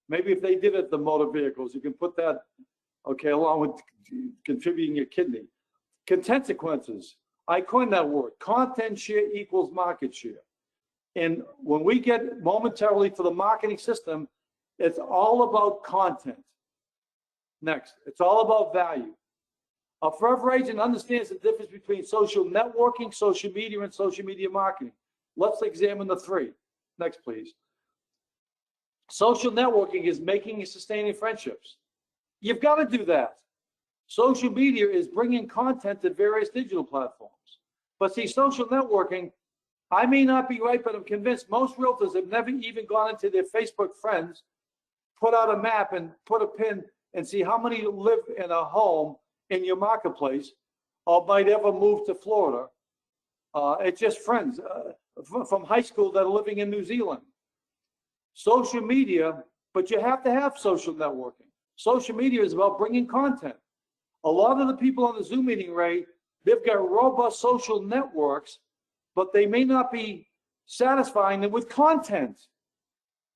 Maybe if they did it at the motor vehicles, you can put that okay, along with contributing your kidney. Consequences. I coined that word. Content share equals market share. And when we get momentarily for the marketing system, it's all about content. Next, it's all about value. A forever agent understands the difference between social networking, social media, and social media marketing. Let's examine the three. Next, please. Social networking is making and sustaining friendships. You've got to do that. Social media is bringing content to various digital platforms. But see, social networking, I may not be right, but I'm convinced most realtors have never even gone into their Facebook friends, put out a map and put a pin and see how many live in a home in your marketplace or might ever move to Florida. It's just friends from high school that are living in New Zealand. Social media, but you have to have social networking. Social media is about bringing content. A lot of the people on the Zoom meeting, Ray, they've got robust social networks, but they may not be satisfying them with content.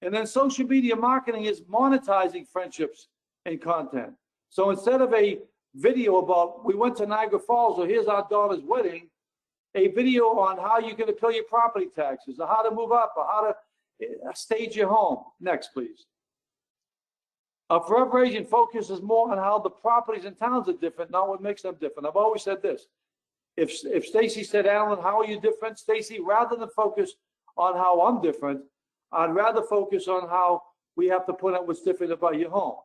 And then social media marketing is monetizing friendships and content. So instead of a video about we went to Niagara Falls or here's our daughter's wedding, a video on how you're going to pay your property taxes or how to move up or how to stage your home. Next, please. A forever agent focuses more on how the properties and towns are different, not what makes them different. I've always said this. If Stacy said, Alan, how are you different? Stacy, rather than focus on how I'm different, I'd rather focus on how we have to point out what's different about your home.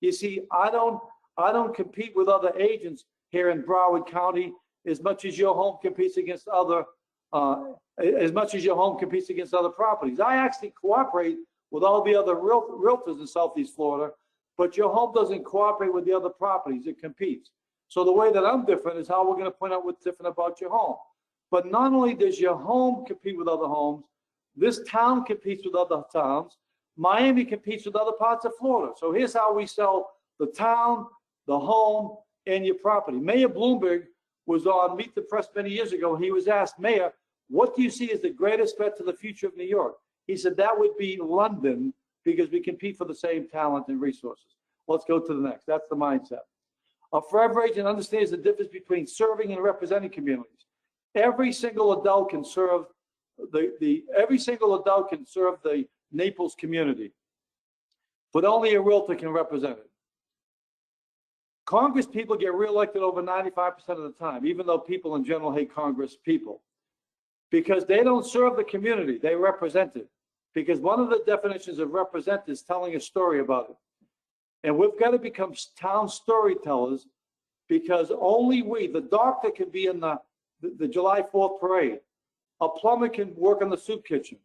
You see, I don't compete with other agents here in Broward County as much as your home competes against other properties. I actually cooperate with all the other realtors in Southeast Florida, but your home doesn't cooperate with the other properties. It competes. So the way that I'm different is how we're going to point out what's different about your home. But not only does your home compete with other homes, this town competes with other towns. Miami competes with other parts of Florida. So here's how we sell the town, the home, and your property. Mayor Bloomberg was on Meet the Press many years ago. He was asked, Mayor, what do you see as the greatest threat to the future of New York? He said that would be London because we compete for the same talent and resources. Let's go to the next. That's the mindset. A forever agent understands the difference between serving and representing communities. Every single adult can serve the Naples community, but only a realtor can represent it. Congress people get reelected over 95% of the time, even though people in general hate Congress people, because they don't serve the community, they represent it. Because one of the definitions of represent is telling a story about it. And we've got to become town storytellers, because only we, the doctor can be in the July 4th parade. A plumber can work in the soup kitchen.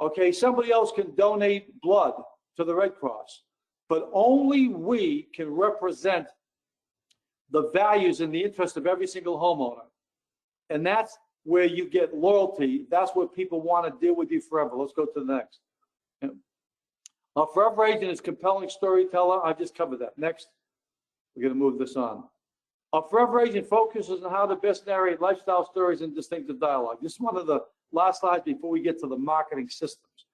Okay, somebody else can donate blood to the Red Cross. But only we can represent the values and the interest of every single homeowner. And that's where you get loyalty. That's where people want to deal with you forever. Let's go to the next. A forever agent is compelling storyteller. I just covered that. Next, we're going to move this on. A forever agent focuses on how to best narrate lifestyle stories and distinctive dialogue. This is one of the last slides before we get to the marketing systems.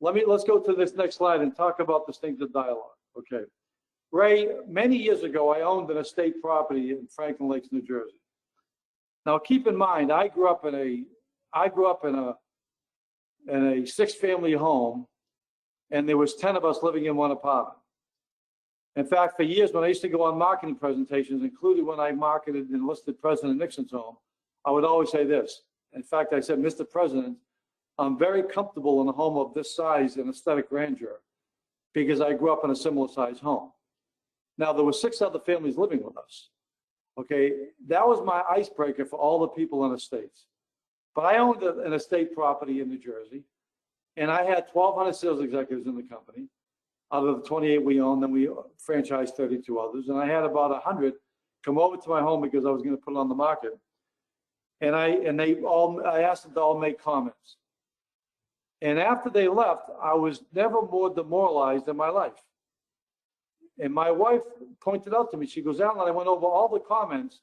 Let's go to this next slide and talk about distinctive dialogue. Okay. Ray, many years ago, I owned an estate property in Franklin Lakes, New Jersey. Now, keep in mind, I grew up in a 6-family home, and there was 10 of us living in one apartment. In fact, for years, when I used to go on marketing presentations, including when I marketed and listed President Nixon's home, I would always say this. In fact, I said, Mr. President, I'm very comfortable in a home of this size and aesthetic grandeur because I grew up in a similar size home. Now, there were 6 other families living with us. Okay, that was my icebreaker for all the people in estates. But I owned an estate property in New Jersey, and I had 1,200 sales executives in the company. Out of the 28 we owned, then we franchised 32 others, and I had about 100 come over to my home because I was going to put it on the market. And I asked them to all make comments. And after they left, I was never more demoralized in my life. And my wife pointed out to me, she goes, Alan, I went over all the comments.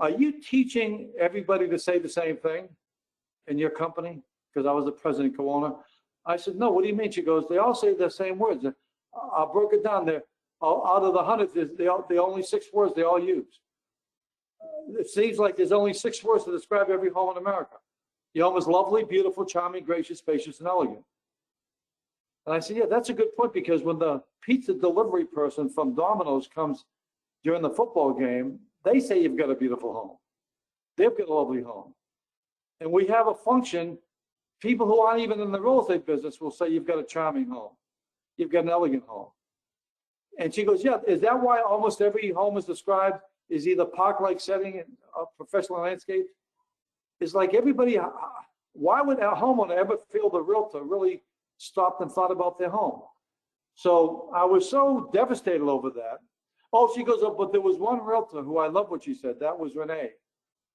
Are you teaching everybody to say the same thing in your company? Because I was the president co-owner. I said, no, what do you mean? She goes, they all say the same words. I broke it down there. out of the hundreds, the only 6 words they all use. It seems like there's only 6 words to describe every home in America. The home is lovely, beautiful, charming, gracious, spacious, and elegant. And I said, yeah, that's a good point, because when the pizza delivery person from Domino's comes during the football game, they say you've got a beautiful home. They've got a lovely home. And we have a function, people who aren't even in the real estate business will say you've got a charming home. You've got an elegant home. And she goes, yeah, is that why almost every home is described as either park-like setting, a professional landscape? It's like everybody, why would a homeowner ever feel the realtor really stopped and thought about their home? So I was so devastated over that. Oh, she goes, oh, but there was one realtor who I love what she said. That was Renee.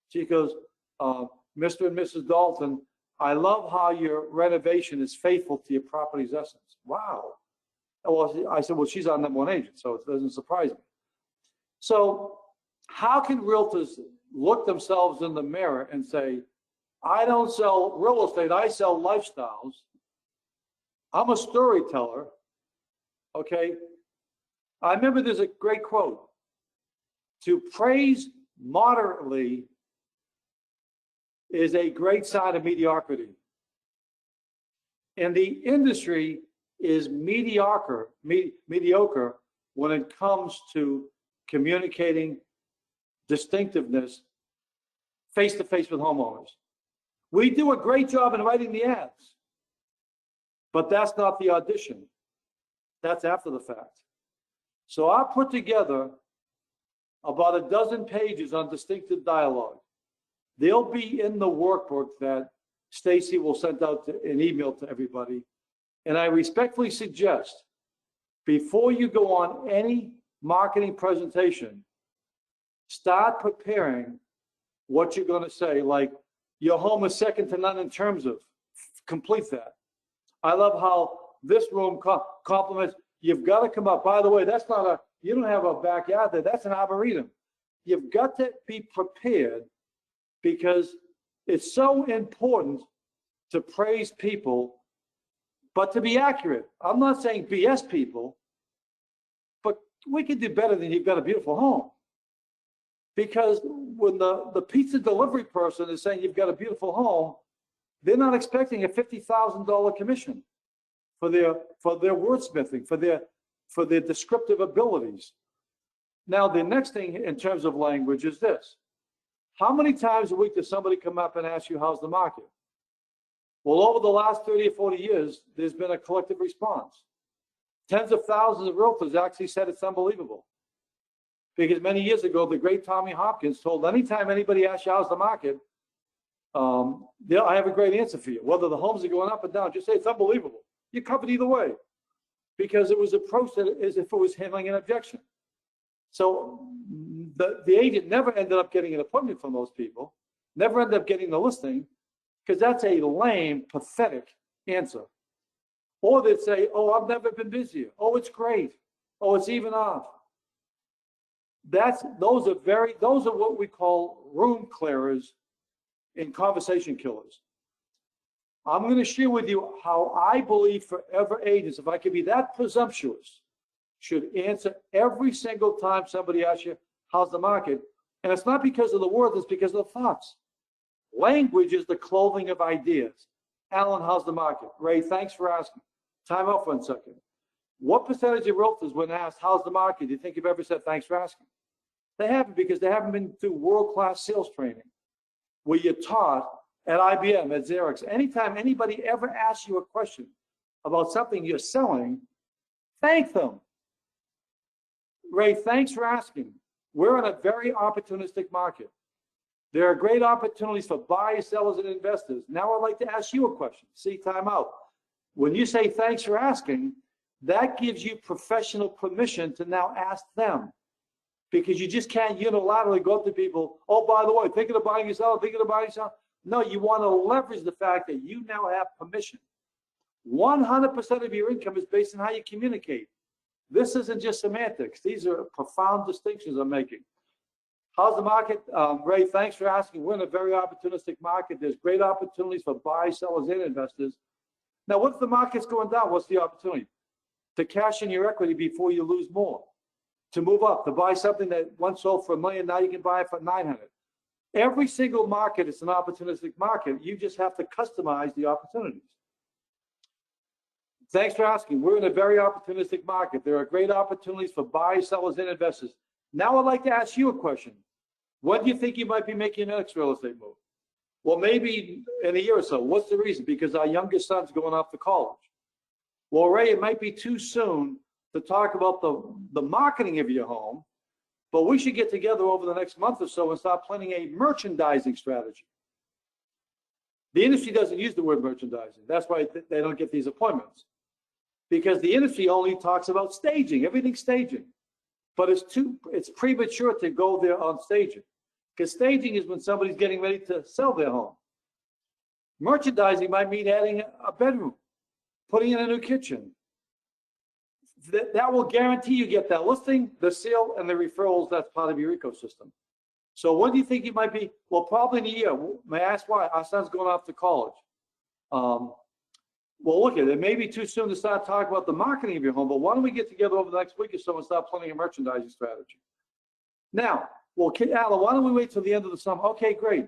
She goes, Mr. and Mrs. Dalton, I love how your renovation is faithful to your property's essence. Wow. Well, I said, well, she's our #1 agent, so it doesn't surprise me. So how can realtors look themselves in the mirror and say, I don't sell real estate, I sell lifestyles. I'm a storyteller, okay? I remember there's a great quote: to praise moderately is a great sign of mediocrity. And the industry is mediocre when it comes to communicating distinctiveness face-to-face with homeowners. We do a great job in writing the ads, but that's not the audition. That's after the fact. So I put together about a dozen pages on distinctive dialogue. They'll be in the workbook that Stacy will send out an email to everybody. And I respectfully suggest, before you go on any marketing presentation, start preparing what you're going to say, like, your home is second to none in terms of, complete that. I love how this room compliments, you've got to come up. By the way, that's not you don't have a backyard there, that's an arboretum. You've got to be prepared, because it's so important to praise people, but to be accurate. I'm not saying BS people, but we can do better than you've got a beautiful home. Because when the pizza delivery person is saying you've got a beautiful home, they're not expecting a $50,000 commission for their wordsmithing, for their descriptive abilities. Now, the next thing in terms of language is this: how many times a week does somebody come up and ask you, how's the market? Well, over the last 30 or 40 years, there's been a collective response. Tens of thousands of realtors actually said it's unbelievable. Because many years ago, the great Tommy Hopkins told, anytime anybody asks you how's the market, I have a great answer for you. Whether the homes are going up or down, just say it's unbelievable. You're covered either way. Because it was approached as if it was handling an objection. So the agent never ended up getting an appointment from those people, never ended up getting the listing, because that's a lame, pathetic answer. Or they'd say, oh, I've never been busier. Oh, it's great. Oh, it's even off. Those are what we call room clearers and conversation killers. I'm going to share with you how I believe forever agents, if I could be that presumptuous, should answer every single time somebody asks you, how's the market? And it's not because of the words, it's because of the thoughts. Language is the clothing of ideas. Allan, how's the market? Ray, thanks for asking. Time out for 1 second. What percentage of realtors, when asked, how's the market, do you think you've ever said, thanks for asking? They haven't, because they haven't been through world-class sales training, where you're taught at IBM, at Xerox. Anytime anybody ever asks you a question about something you're selling, thank them. Ray, thanks for asking. We're in a very opportunistic market. There are great opportunities for buyers, sellers, and investors. Now I'd like to ask you a question. See, time out. When you say thanks for asking, that gives you professional permission to now ask them. Because you just can't unilaterally go up to people, oh, by the way, thinking of buying yourself, thinking of buying yourself. No, you want to leverage the fact that you now have permission. 100% of your income is based on how you communicate. This isn't just semantics. These are profound distinctions I'm making. How's the market? Ray, thanks for asking. We're in a very opportunistic market. There's great opportunities for buyers, sellers, and investors. Now, what if the market's going down? What's the opportunity? To cash in your equity before you lose more. to move up, to buy something that once sold for $1 million, now you can buy it for 900. Every single market is an opportunistic market. You just have to customize the opportunities. Thanks for asking. We're in a very opportunistic market. There are great opportunities for buyers, sellers, and investors. Now I'd like to ask you a question. When do you think you might be making your next real estate move? Well, maybe in a year or so. What's the reason? Because our youngest son's going off to college. Well, Ray, it might be too soon to talk about the marketing of your home, but we should get together over the next month or so and start planning a merchandising strategy. The industry doesn't use the word merchandising. That's why they don't get these appointments. Because the industry only talks about staging, everything's staging. But it's premature to go there on staging. Because staging is when somebody's getting ready to sell their home. Merchandising might mean adding a bedroom, putting in a new kitchen. That will guarantee you get that listing, the sale, and the referrals. That's part of your ecosystem. So when do you think you might be? Well, probably in a year. May I ask why? Our son's going off to college. Well, look at it. It may be too soon to start talking about the marketing of your home, but why don't we get together over the next week or so and start planning a merchandising strategy? Now, well, Alan, why don't we wait till the end of the summer? Okay, great.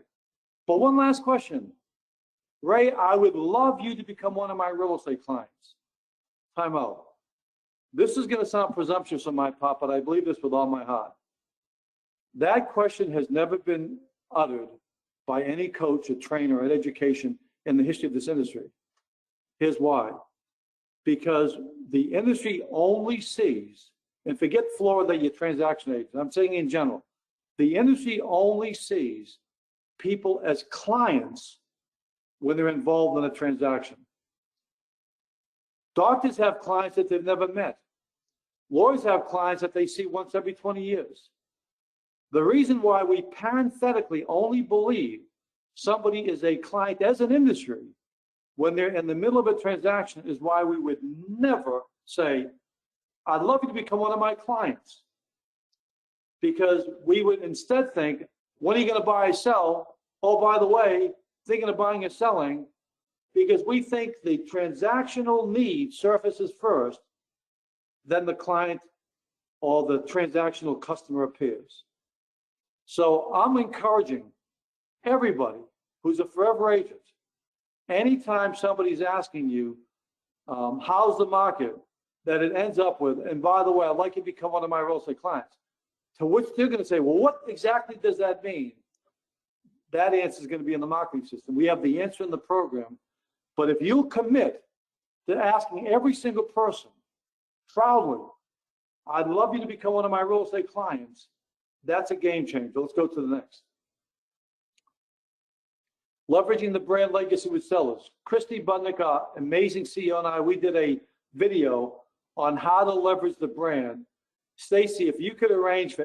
But one last question. Ray, I would love you to become one of my real estate clients. Time out. This is going to sound presumptuous on my part, but I believe this with all my heart. That question has never been uttered by any coach or trainer or education in the history of this industry. Here's why. Because the industry only sees, and forget Florida, your transaction agent, I'm saying in general, the industry only sees people as clients when they're involved in a transaction. Doctors have clients that they've never met. Lawyers have clients that they see once every 20 years. The reason why we parenthetically only believe somebody is a client as an industry when they're in the middle of a transaction is why we would never say, I'd love you to become one of my clients. Because we would instead think, when are you going to buy or sell? Oh, by the way, thinking of buying or selling, because we think the transactional need surfaces first, then the client or the transactional customer appears. So I'm encouraging everybody who's a forever agent, anytime somebody's asking you, how's the market, that it ends up with, and by the way, I'd like you to become one of my real estate clients. To which they're going to say, well, what exactly does that mean? That answer is going to be in the marketing system. We have the answer in the program. But if you commit to asking every single person proudly, I'd love you to become one of my real estate clients, that's a game changer. Let's go to the next. Leveraging the brand legacy with sellers. Christy Budnick, our amazing CEO, and I, we did a video on how to leverage the brand. Stacy, if you could arrange for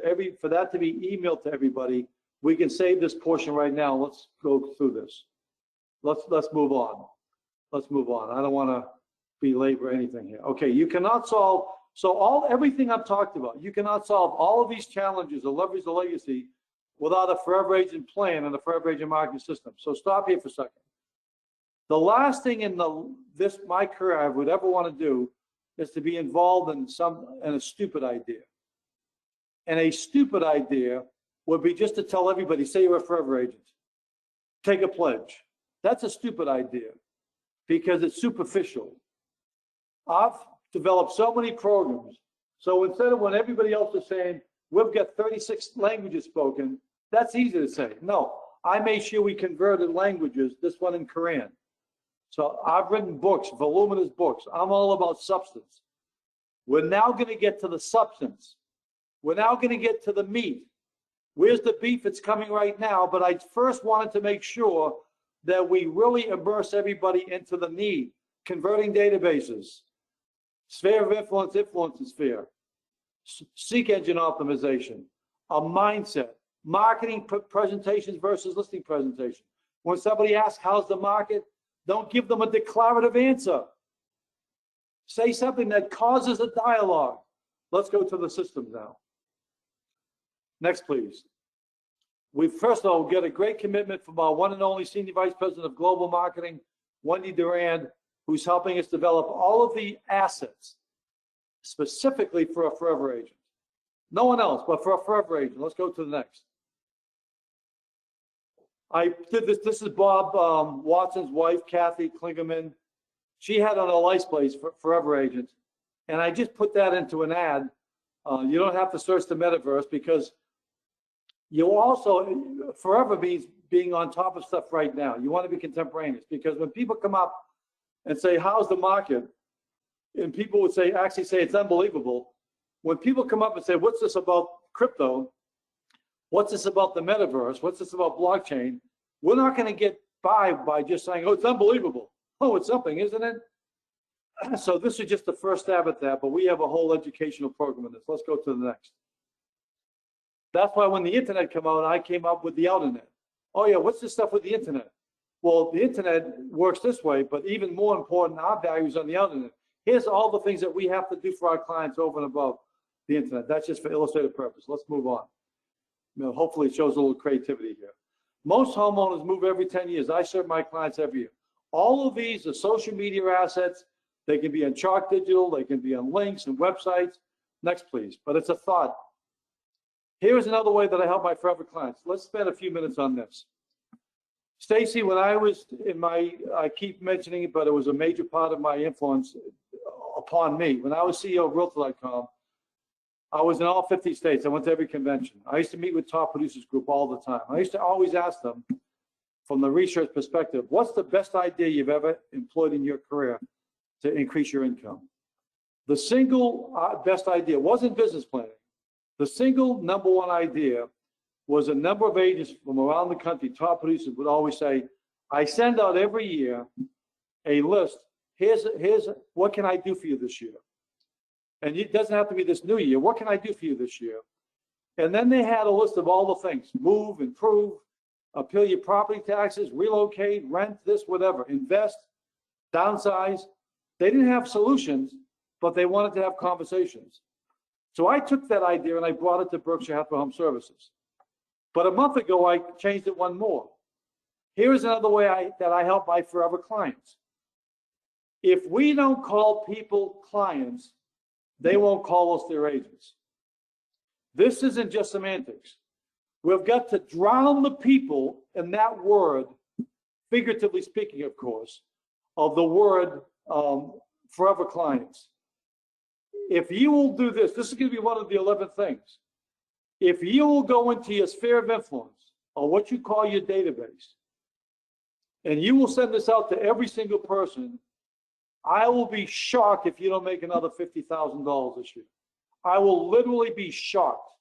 that to be emailed to everybody, we can save this portion right now. Let's go through this. Let's move on. Let's move on. I don't want to belabor anything here. Okay, you cannot solve everything I've talked about. You cannot solve all of these challenges or leverage the legacy without a forever agent plan and a forever agent marketing system. So stop here for a second. The last thing in my career I would ever want to do is to be involved in a stupid idea. And a stupid idea would be just to tell everybody, say you're a forever agent, take a pledge. That's a stupid idea because it's superficial. I've developed so many programs. So instead of when everybody else is saying, we've got 36 languages spoken, that's easy to say. No, I made sure we converted languages, this one in Korean. So I've written books, voluminous books. I'm all about substance. We're now going to get to the substance. We're now going to get to the meat. Where's the beef? It's coming right now, but I first wanted to make sure that we really immerse everybody into the need. Converting databases, sphere of influence, influence sphere, seek engine optimization, a mindset, marketing presentations versus listing presentation. When somebody asks, how's the market? Don't give them a declarative answer. Say something that causes a dialogue. Let's go to the systems now. Next, please. We first of all get a great commitment from our one and only Senior Vice President of Global Marketing, Wendy Durand, who's helping us develop all of the assets specifically for a forever agent. No one else, but for a forever agent. Let's go to the next. I did this. This is Bob Watson's wife, Kathy Klingerman. She had on a license plate for forever agent. And I just put that into an ad. You don't have to search the metaverse because you also, forever means being on top of stuff right now. You want to be contemporaneous because when people come up and say, how's the market? And people would say, actually say it's unbelievable. When people come up and say, what's this about crypto? What's this about the metaverse? What's this about blockchain? We're not going to get by just saying, oh, it's unbelievable. Oh, it's something, isn't it? So this is just the first stab at that, but we have a whole educational program in this. Let's go to the next. That's why when the internet came out, I came up with the Outernet. Oh yeah, what's this stuff with the internet? Well, the internet works this way, but even more important, our values on the Outernet. Here's all the things that we have to do for our clients over and above the internet. That's just for illustrative purpose. Let's move on. You know, hopefully it shows a little creativity here. Most homeowners move every 10 years. I serve my clients every year. All of these are social media assets. They can be on Chalk Digital. They can be on links and websites. Next, please. But it's a thought. Here's another way that I help my forever clients. Let's spend a few minutes on this. Stacy, when I was in my, I keep mentioning it, but it was a major part of my influence upon me. When I was CEO of Realty.com, I was in all 50 states. I went to every convention. I used to meet with top producers group all the time. I used to always ask them, from the research perspective, what's the best idea you've ever employed in your career to increase your income? The single best idea wasn't business planning. The single number one idea was a number of agents from around the country, top producers would always say, I send out every year a list. Here's what can I do for you this year? And it doesn't have to be this new year. What can I do for you this year? And then they had a list of all the things: move, improve, appeal your property taxes, relocate, rent, this, whatever, invest, downsize. They didn't have solutions, but they wanted to have conversations. So I took that idea and I brought it to Berkshire Hathaway HomeServices. But a month ago, I changed it one more. Here's another way that I help my forever clients. If we don't call people clients, they won't call us their agents. This isn't just semantics. We've got to drown the people in that word, figuratively speaking, of course, of the word forever clients. If you will do this, this is going to be one of the 11 things. If you will go into your sphere of influence, or what you call your database, and you will send this out to every single person, I will be shocked if you don't make another $50,000 this year. I will literally be shocked,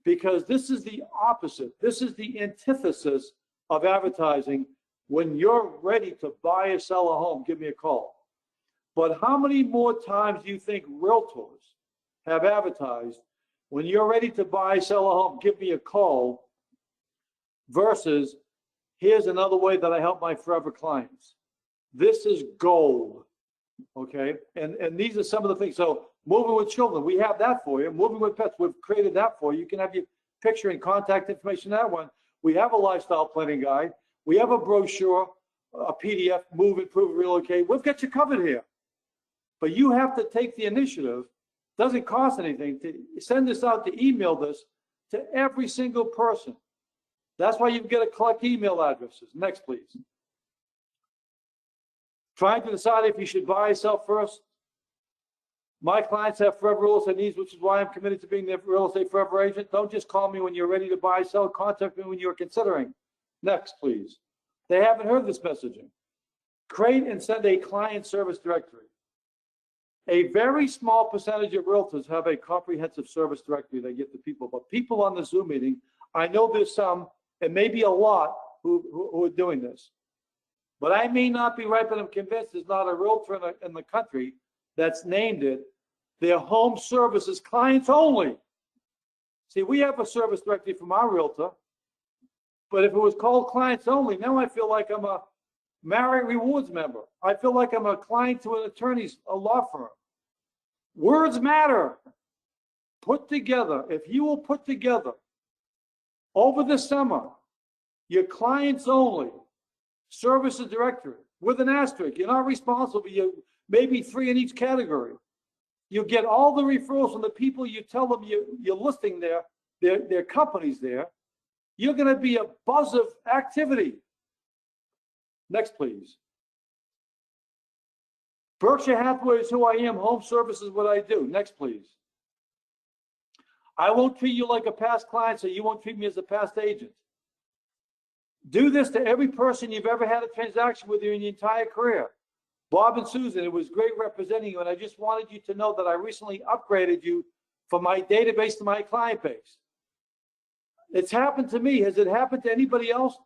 because this is the opposite. This is the antithesis of advertising. When you're ready to buy or sell a home, give me a call. But how many more times do you think realtors have advertised, when you're ready to buy, sell a home, give me a call, versus here's another way that I help my forever clients? This is gold, okay? And these are some of the things. So moving with children, we have that for you. Moving with pets, we've created that for you. You can have your picture and contact information in that one. We have a lifestyle planning guide. We have a brochure, a PDF, move, improve, relocate. We've got you covered here. But you have to take the initiative. Doesn't cost anything to send this out, to email this to every single person. That's why you've got to collect email addresses. Next, please. Trying to decide if you should buy or sell first. My clients have forever real estate needs, which is why I'm committed to being their real estate forever agent. Don't just call me when you're ready to buy, sell. Contact me when you're considering. Next, please. They haven't heard this messaging. Create and send a client service directory. A very small percentage of realtors have a comprehensive service directory they get to people. But people on the Zoom meeting, I know there's some, and maybe a lot, who are doing this. But I may not be right, but I'm convinced there's not a realtor in the country that's named it their home services clients only. See, we have a service directory from our realtor, but if it was called clients only, now I feel like I'm a Marriott Rewards member. I feel like I'm a client to an attorney's, a law firm. Words matter. Put together, if you will put together over the summer, your clients only services directory with an asterisk. You're not responsible, you maybe 3 in each category. You get all the referrals from the people you tell them you're listing their companies there. You're going to be a buzz of activity. Next, please. Berkshire Hathaway is who I am. Home service is what I do. Next, please. I won't treat you like a past client, so you won't treat me as a past agent. Do this to every person you've ever had a transaction with in your entire career. Bob and Susan, it was great representing you, and I just wanted you to know that I recently upgraded you from my database to my client base. It's happened to me. Has it happened to anybody else?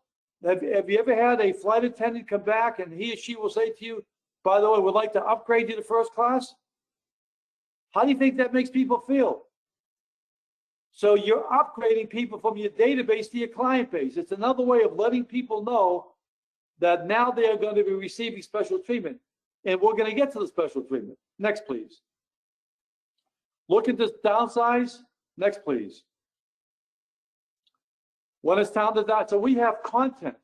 Have you ever had a flight attendant come back and he or she will say to you, by the way, we'd like to upgrade you to first class? How do you think that makes people feel? So you're upgrading people from your database to your client base. It's another way of letting people know that now they are going to be receiving special treatment. And we're going to get to the special treatment. Next, please. Looking to downsize? Next, please. When it's time to die. So we have content.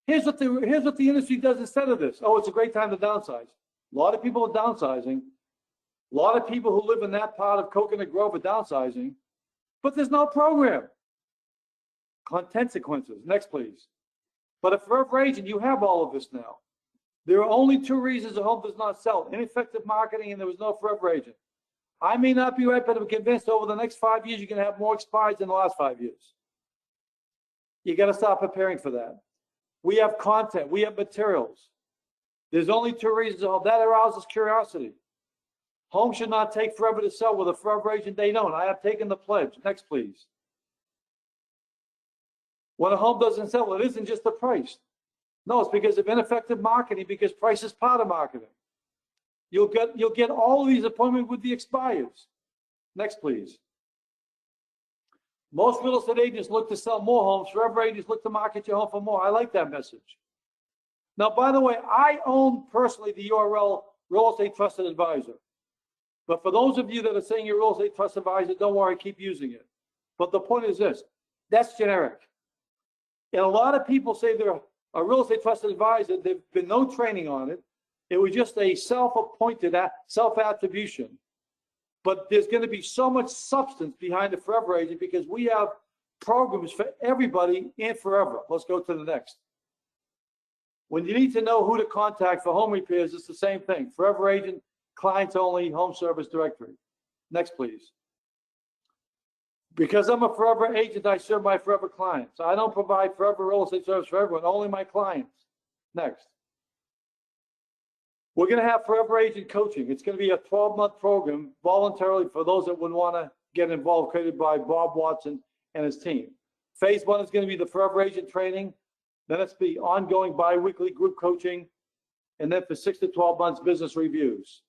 Here's what the industry does instead of this. Oh, it's a great time to downsize. A lot of people are downsizing. A lot of people who live in that part of Coconut Grove are downsizing. But there's no program. Consequences. Next, please. But a forever agent, you have all of this now. There are only 2 reasons a home does not sell: ineffective marketing and there was no forever agent. I may not be right, but I'm convinced over the next 5 years, you're going to have more expires than the last 5 years. You got to start preparing for that. We have content. We have materials. There's only 2 reasons that arouses curiosity. Homes should not take forever to sell. With a forever agent, they don't. I have taken the pledge. Next, please. When a home doesn't sell, it isn't just the price. No, it's because of ineffective marketing, because price is part of marketing. You'll get all of these appointments with the expires. Next, please. Most real estate agents look to sell more homes. Forever agents look to market your home for more. I like that message. Now, by the way, I own personally the URL Real Estate Trusted Advisor. But for those of you that are saying you're a real estate trusted advisor, don't worry, keep using it. But the point is this: that's generic. And a lot of people say they're a real estate trusted advisor. There's been no training on it. It was just a self-appointed self-attribution. But there's going to be so much substance behind the forever agent because we have programs for everybody and forever. Let's go to the next. When you need to know who to contact for home repairs, it's the same thing. Forever agent, clients only, home service directory. Next, please. Because I'm a forever agent, I serve my forever clients. I don't provide forever real estate service for everyone, only my clients. Next. We're going to have forever agent coaching. It's going to be a 12-month program voluntarily for those that would want to get involved, created by Bob Watson and his team. Phase 1 is going to be the forever agent training. Then it's the ongoing bi-weekly group coaching. And then for 6 to 12 months, business reviews.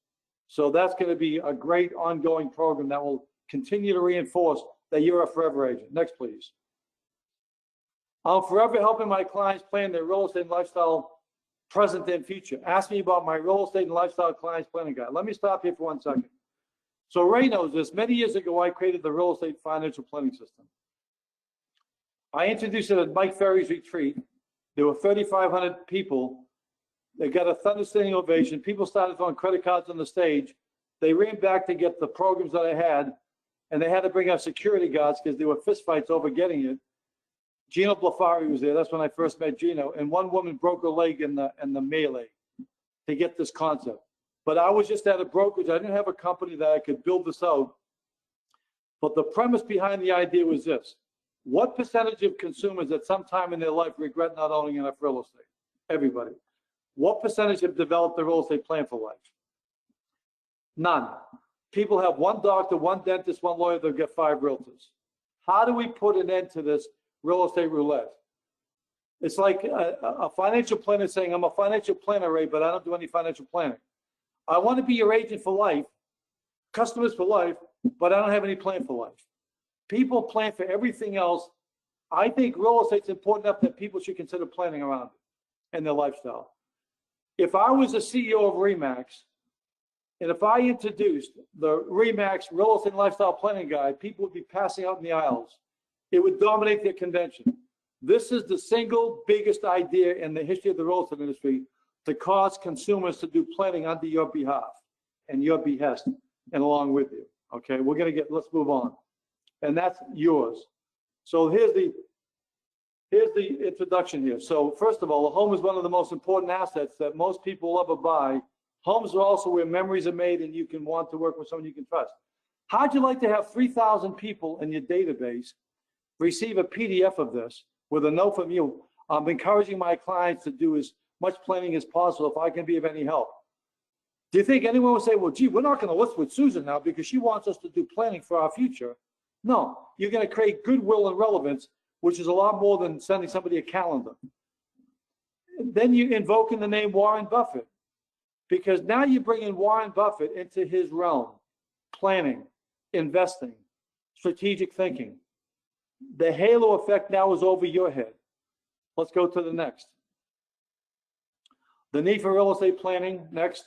So that's going to be a great ongoing program that will continue to reinforce that you're a forever agent. Next, please. I'm forever helping my clients plan their real estate and lifestyle present and future. Ask me about my real estate and lifestyle clients planning guide. Let me stop here for 1 second. So Ray knows this. Many years ago, I created the real estate financial planning system. I introduced it at Mike Ferry's retreat. There were 3,500 people. They got a thunderstanding ovation. People started throwing credit cards on the stage. They ran back to get the programs that I had, and they had to bring out security guards because there were fistfights over getting it. Gino Blafari was there. That's when I first met Gino. And one woman broke her leg in the melee to get this concept. But I was just at a brokerage. I didn't have a company that I could build this out. But the premise behind the idea was this: what percentage of consumers at some time in their life regret not owning enough real estate? Everybody. What percentage have developed a real estate plan for life? None. People have 1 doctor, 1 dentist, 1 lawyer, they'll get 5 realtors. How do we put an end to this real estate roulette? It's like a financial planner saying, I'm a financial planner, Ray, but I don't do any financial planning. I want to be your agent for life, customers for life, but I don't have any plan for life. People plan for everything else. I think real estate's important enough that people should consider planning around it and their lifestyle. If I was a CEO of RE/MAX, and if I introduced the RE/MAX Real Estate and Lifestyle Planning Guide, people would be passing out in the aisles. It would dominate their convention. This is the single biggest idea in the history of the real estate industry to cause consumers to do planning under your behalf and your behest. and along with you. Okay, let's move on. And that's yours. So here's the introduction here. So first of all, a home is one of the most important assets that most people ever buy. Homes are also where memories are made and you can want to work with someone you can trust. How'd you like to have 3,000 people in your database receive a PDF of this with a note from you? I'm encouraging my clients to do as much planning as possible if I can be of any help. Do you think anyone would say, well, gee, we're not going to list with Susan now because she wants us to do planning for our future? No, you're going to create goodwill and relevance, which is a lot more than sending somebody a calendar. And then you invoke in the name Warren Buffett, because now you bring in Warren Buffett into his realm, planning, investing, strategic thinking. The halo effect now is over your head. Let's go to the next. The need for real estate planning, next.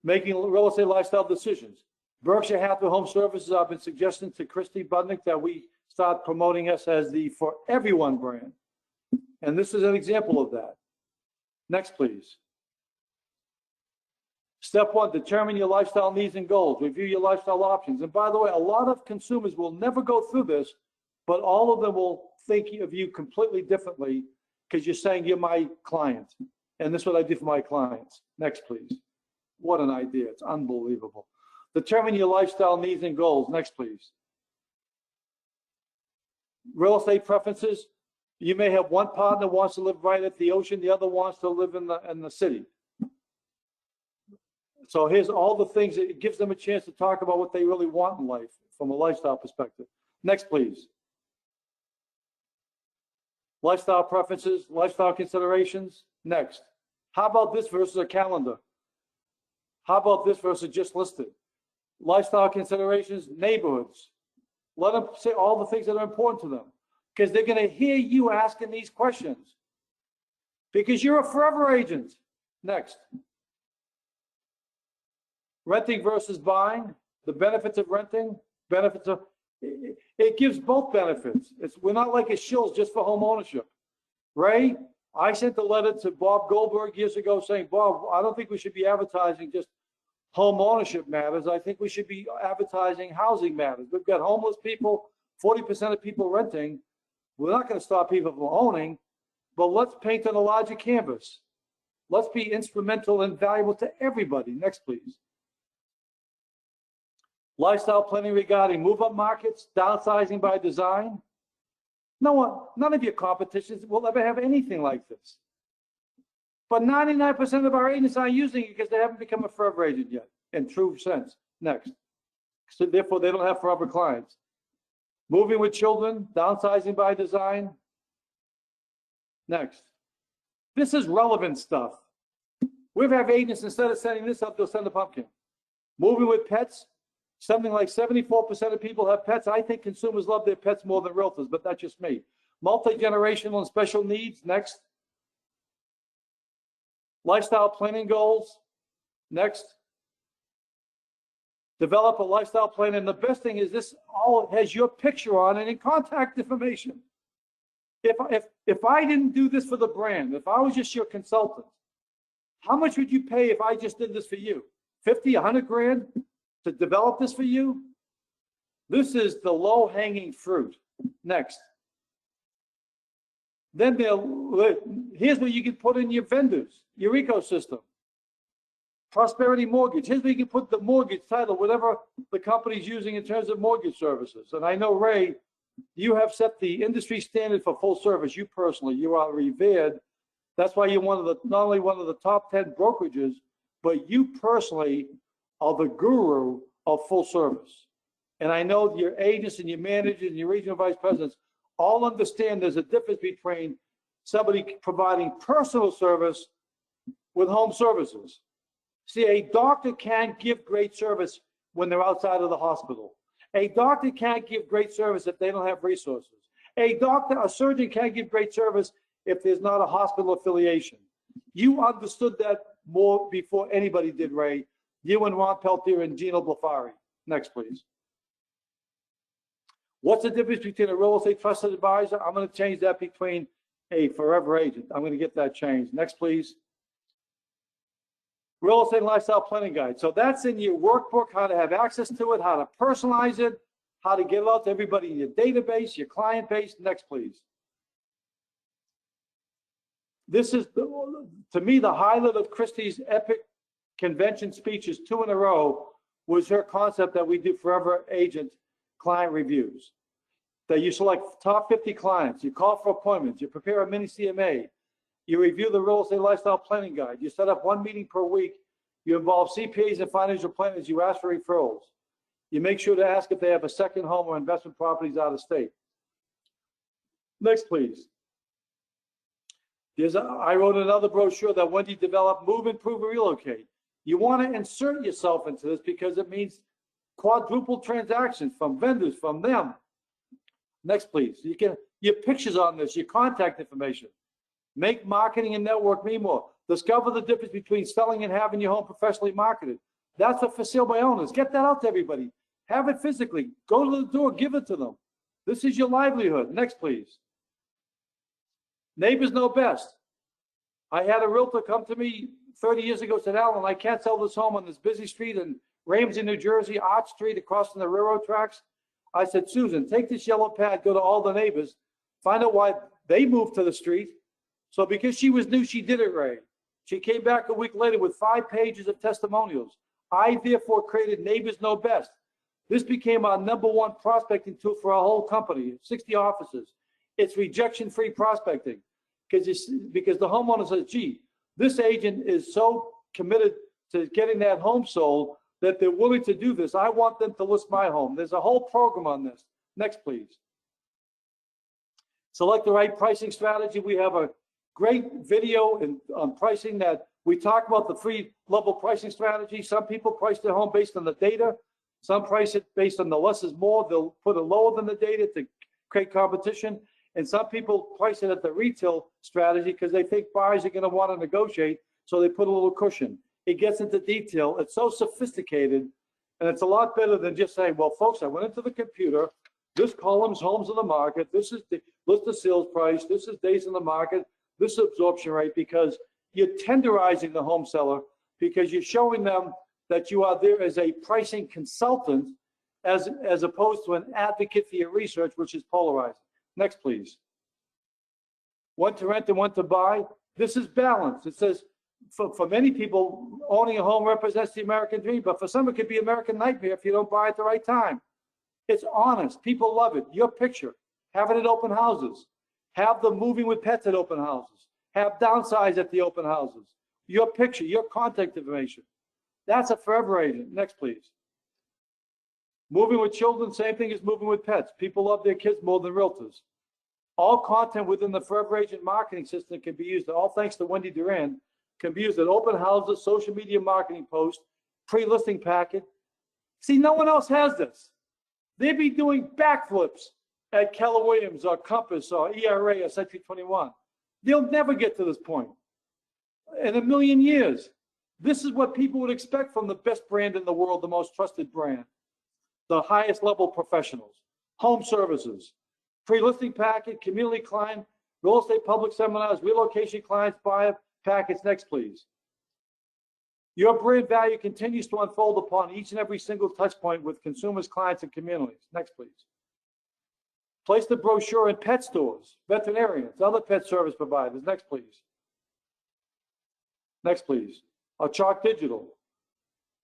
Making real estate lifestyle decisions. Berkshire Hathaway HomeServices, I've been suggesting to Christy Budnick that we start promoting us as the For Everyone brand. And this is an example of that. Next, please. Step one, determine your lifestyle needs and goals. Review your lifestyle options. And by the way, a lot of consumers will never go through this, but all of them will think of you completely differently because you're saying you're my client. And this is what I do for my clients. Next, please. What an idea. It's unbelievable. Determine your lifestyle needs and goals. Next, please. Real estate preferences. You may have one partner wants to live right at the ocean, the other wants to live in the city. So here's all the things that it gives them a chance to talk about what they really want in life from a lifestyle perspective. Next, please. Lifestyle preferences, lifestyle considerations. Next. How about this versus a calendar? How about this versus just listed? Lifestyle considerations, neighborhoods. Let them say all the things that are important to them because they're going to hear you asking these questions because you're a forever agent. Next. Renting versus buying, the benefits of renting, benefits of, it gives both benefits. We're not like a shills just for home ownership. Ray, I sent a letter to Bob Goldberg years ago saying, Bob, I don't think we should be advertising just home ownership matters. I think we should be advertising housing matters. We've got homeless people, 40% of people renting. We're not going to stop people from owning, but let's paint on a larger canvas. Let's be instrumental and valuable to everybody. Next, please. Lifestyle planning regarding move-up markets, downsizing by design. None of your competitions will ever have anything like this. But 99% of our agents aren't using it because they haven't become a forever agent yet, in true sense. Next. So therefore, they don't have forever clients. Moving with children, downsizing by design. Next. This is relevant stuff. We have agents, instead of sending this up, they'll send a pumpkin. Moving with pets. Something like 74% of people have pets. I think consumers love their pets more than realtors, but that's just me. Multi-generational and special needs. Next. Lifestyle planning goals. Next. Develop a lifestyle plan. And the best thing is this all has your picture on it and contact information. If I didn't do this for the brand, if I was just your consultant, how much would you pay if I just did this for you? 50, 100 grand to develop this for you? This is the low-hanging fruit. Next. Then here's where you can put in your vendors, your ecosystem. Prosperity Mortgage. Here's where you can put the mortgage title, whatever the company's using in terms of mortgage services. And I know, Ray, you have set the industry standard for full service. You personally, you are revered. That's why you're not only one of the top 10 brokerages, but you personally are the guru of full service. And I know your agents and your managers and your regional vice presidents all understand there's a difference between somebody providing personal service with home services. See, a doctor can't give great service when they're outside of the hospital. A doctor can't give great service if they don't have resources. A surgeon can't give great service if there's not a hospital affiliation. You understood that more before anybody did, Ray. You and Ron Peltier and Gino Blafari. Next, please. What's the difference between a real estate trusted advisor? I'm going to change that between a forever agent. I'm going to get that changed. Next, please. Real estate and lifestyle planning guide. So that's in your workbook, how to have access to it, how to personalize it, how to get it out to everybody in your database, your client base. Next, please. This is, to me, the highlight of Christie's epic convention speeches, 2 in a row, was her concept that we do forever agent client reviews. That you select top 50 clients, you call for appointments, you prepare a mini CMA, you review the real estate lifestyle planning guide, you set up 1 meeting per week, you involve CPAs and financial planners, you ask for referrals. You make sure to ask if they have a second home or investment properties out of state. Next, please. I wrote another brochure that Wendy developed, Move, Improve, and Relocate. You want to insert yourself into this because it means quadruple transactions from vendors, from them. Next, please. You can, your pictures on this, your contact information. Make marketing and network me more. Discover the difference between selling and having your home professionally marketed. That's for sale by owners. Get that out to everybody. Have it physically. Go to the door, give it to them. This is your livelihood. Next, please. Neighbors know best. I had a realtor come to me 30 years ago, said, Allan, I can't sell this home on this busy street in Ramsey, New Jersey, Arch Street, across from the railroad tracks. I said, Susan, take this yellow pad, go to all the neighbors, find out why they moved to the street. So because she was new, she did it right. She came back a week later with 5 pages of testimonials. I therefore created Neighbors Know Best. This became our #1 prospecting tool for our whole company, 60 offices. It's rejection-free prospecting because the homeowner says, gee, this agent is so committed to getting that home sold that they're willing to do this. I want them to list my home. There's a whole program on this. Next, please. Select the right pricing strategy. We have a great video on pricing that we talk about the 3-level pricing strategy. Some people price their home based on the data. Some price it based on the less is more. They'll put it lower than the data to create competition. And some people price it at the retail strategy because they think buyers are going to want to negotiate. So they put a little cushion. It gets into detail. It's so sophisticated. And it's a lot better than just saying, well, folks, I went into the computer. This column's homes on the market. This is the list of sales price. This is days in the market. This is absorption rate, because you're tenderizing the home seller because you're showing them that you are there as a pricing consultant as opposed to an advocate for your research, which is polarizing. Next, please. When to rent and when to buy. This is balance. It says for many people, owning a home represents the American dream, but for some it could be American nightmare if you don't buy at the right time. It's honest. People love it. Your picture. Have it at open houses. Have them moving with pets at open houses. Have downsize at the open houses. Your picture, your contact information. That's a forever agent. Next, please. Moving with children, same thing as moving with pets. People love their kids more than realtors. All content within the forever agent marketing system can be used, all thanks to Wendy Duran, can be used at open houses, social media marketing posts, pre-listing packet. See, no one else has this. They'd be doing backflips at Keller Williams or Compass or ERA or Section 21. They'll never get to this point in a million years. This is what people would expect from the best brand in the world, the most trusted brand, the highest level professionals, home services, pre-listing packet, community client, real estate public seminars, relocation clients, buyer packets. Next, please. Your brand value continues to unfold upon each and every single touch point with consumers, clients, and communities. Next, please. Place the brochure in pet stores, veterinarians, other pet service providers. Next, please. Next, please. Or Chalk Digital.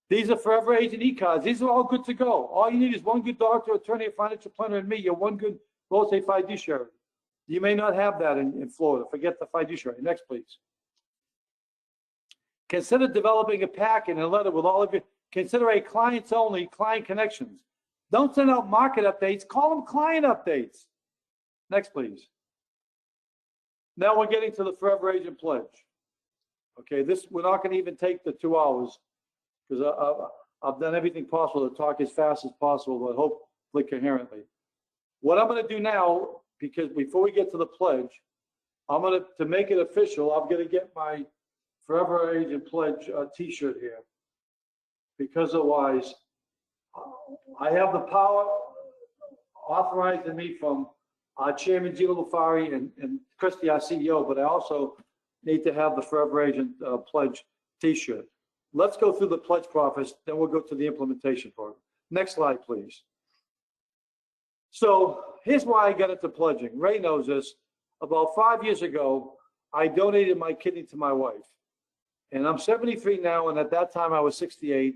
These are forever agent e-cards. These are all good to go. All you need is one good doctor, attorney, financial planner, and me. You're one good real estate fiduciary. You may not have that in Florida. Forget the fiduciary. Next, please. Consider developing a packet and a letter with all of your. Consider a clients only, client connections. Don't send out market updates. Call them client updates. Next, please. Now we're getting to the forever agent pledge. Okay, this we're not going to even take the 2 hours because I've done everything possible to talk as fast as possible, but hopefully coherently. What I'm going to do now, because before we get to the pledge, I'm going to make it official. I'm going to get my Forever Agent Pledge T-shirt here, because otherwise, I have the power authorized in me from our chairman, Gino Lafari, and Christy, our CEO, but I also need to have the Forever Agent Pledge T-shirt. Let's go through the pledge process, then we'll go to the implementation part. Next slide, please. So here's why I got into pledging. Ray knows this. About 5 years ago, I donated my kidney to my wife. And I'm 73 now, and at that time I was 68.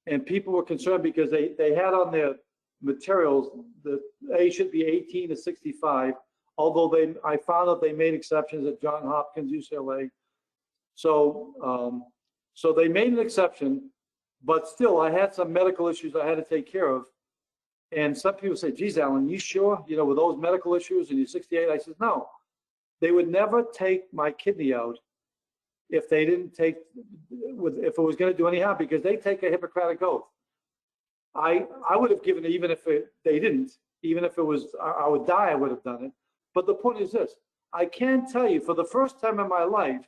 And people were concerned because they had on their materials that age should be 18 to 65, although I found out they made exceptions at Johns Hopkins, UCLA. So, so they made an exception, but still I had some medical issues I had to take care of. And some people say, geez, Allan, you sure? You know, with those medical issues and you're 68? I said, no. They would never take my kidney out if they didn't take, if it was going to do any harm, because they take a Hippocratic oath. I would have given it even if they didn't, even if it was, I would die, I would have done it. But the point is this, I can tell you for the first time in my life,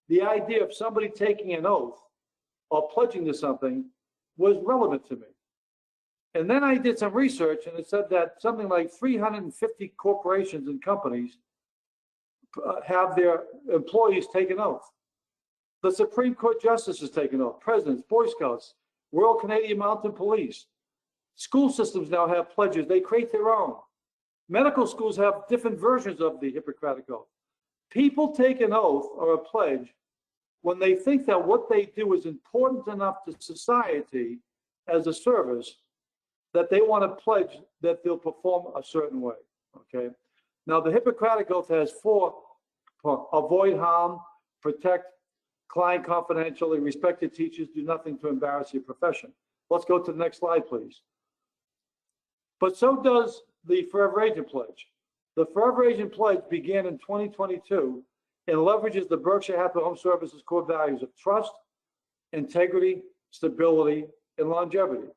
the idea of somebody taking an oath or pledging to something was relevant to me. And then I did some research, and it said that something like 350 corporations and companies have their employees take an oath. The Supreme Court justices take an oath, presidents, Boy Scouts, Royal Canadian Mounted Police. School systems now have pledges. They create their own. Medical schools have different versions of the Hippocratic Oath. People take an oath or a pledge when they think that what they do is important enough to society as a service that they want to pledge that they'll perform a certain way, okay? Now, the Hippocratic Oath has 4: avoid harm, protect, client confidentially, respected teachers, do nothing to embarrass your profession. Let's go to the next slide, please. But so does the Forever Agent Pledge. The Forever Agent Pledge began in 2022 and leverages the Berkshire Hathaway HomeServices core values of trust, integrity, stability, and longevity.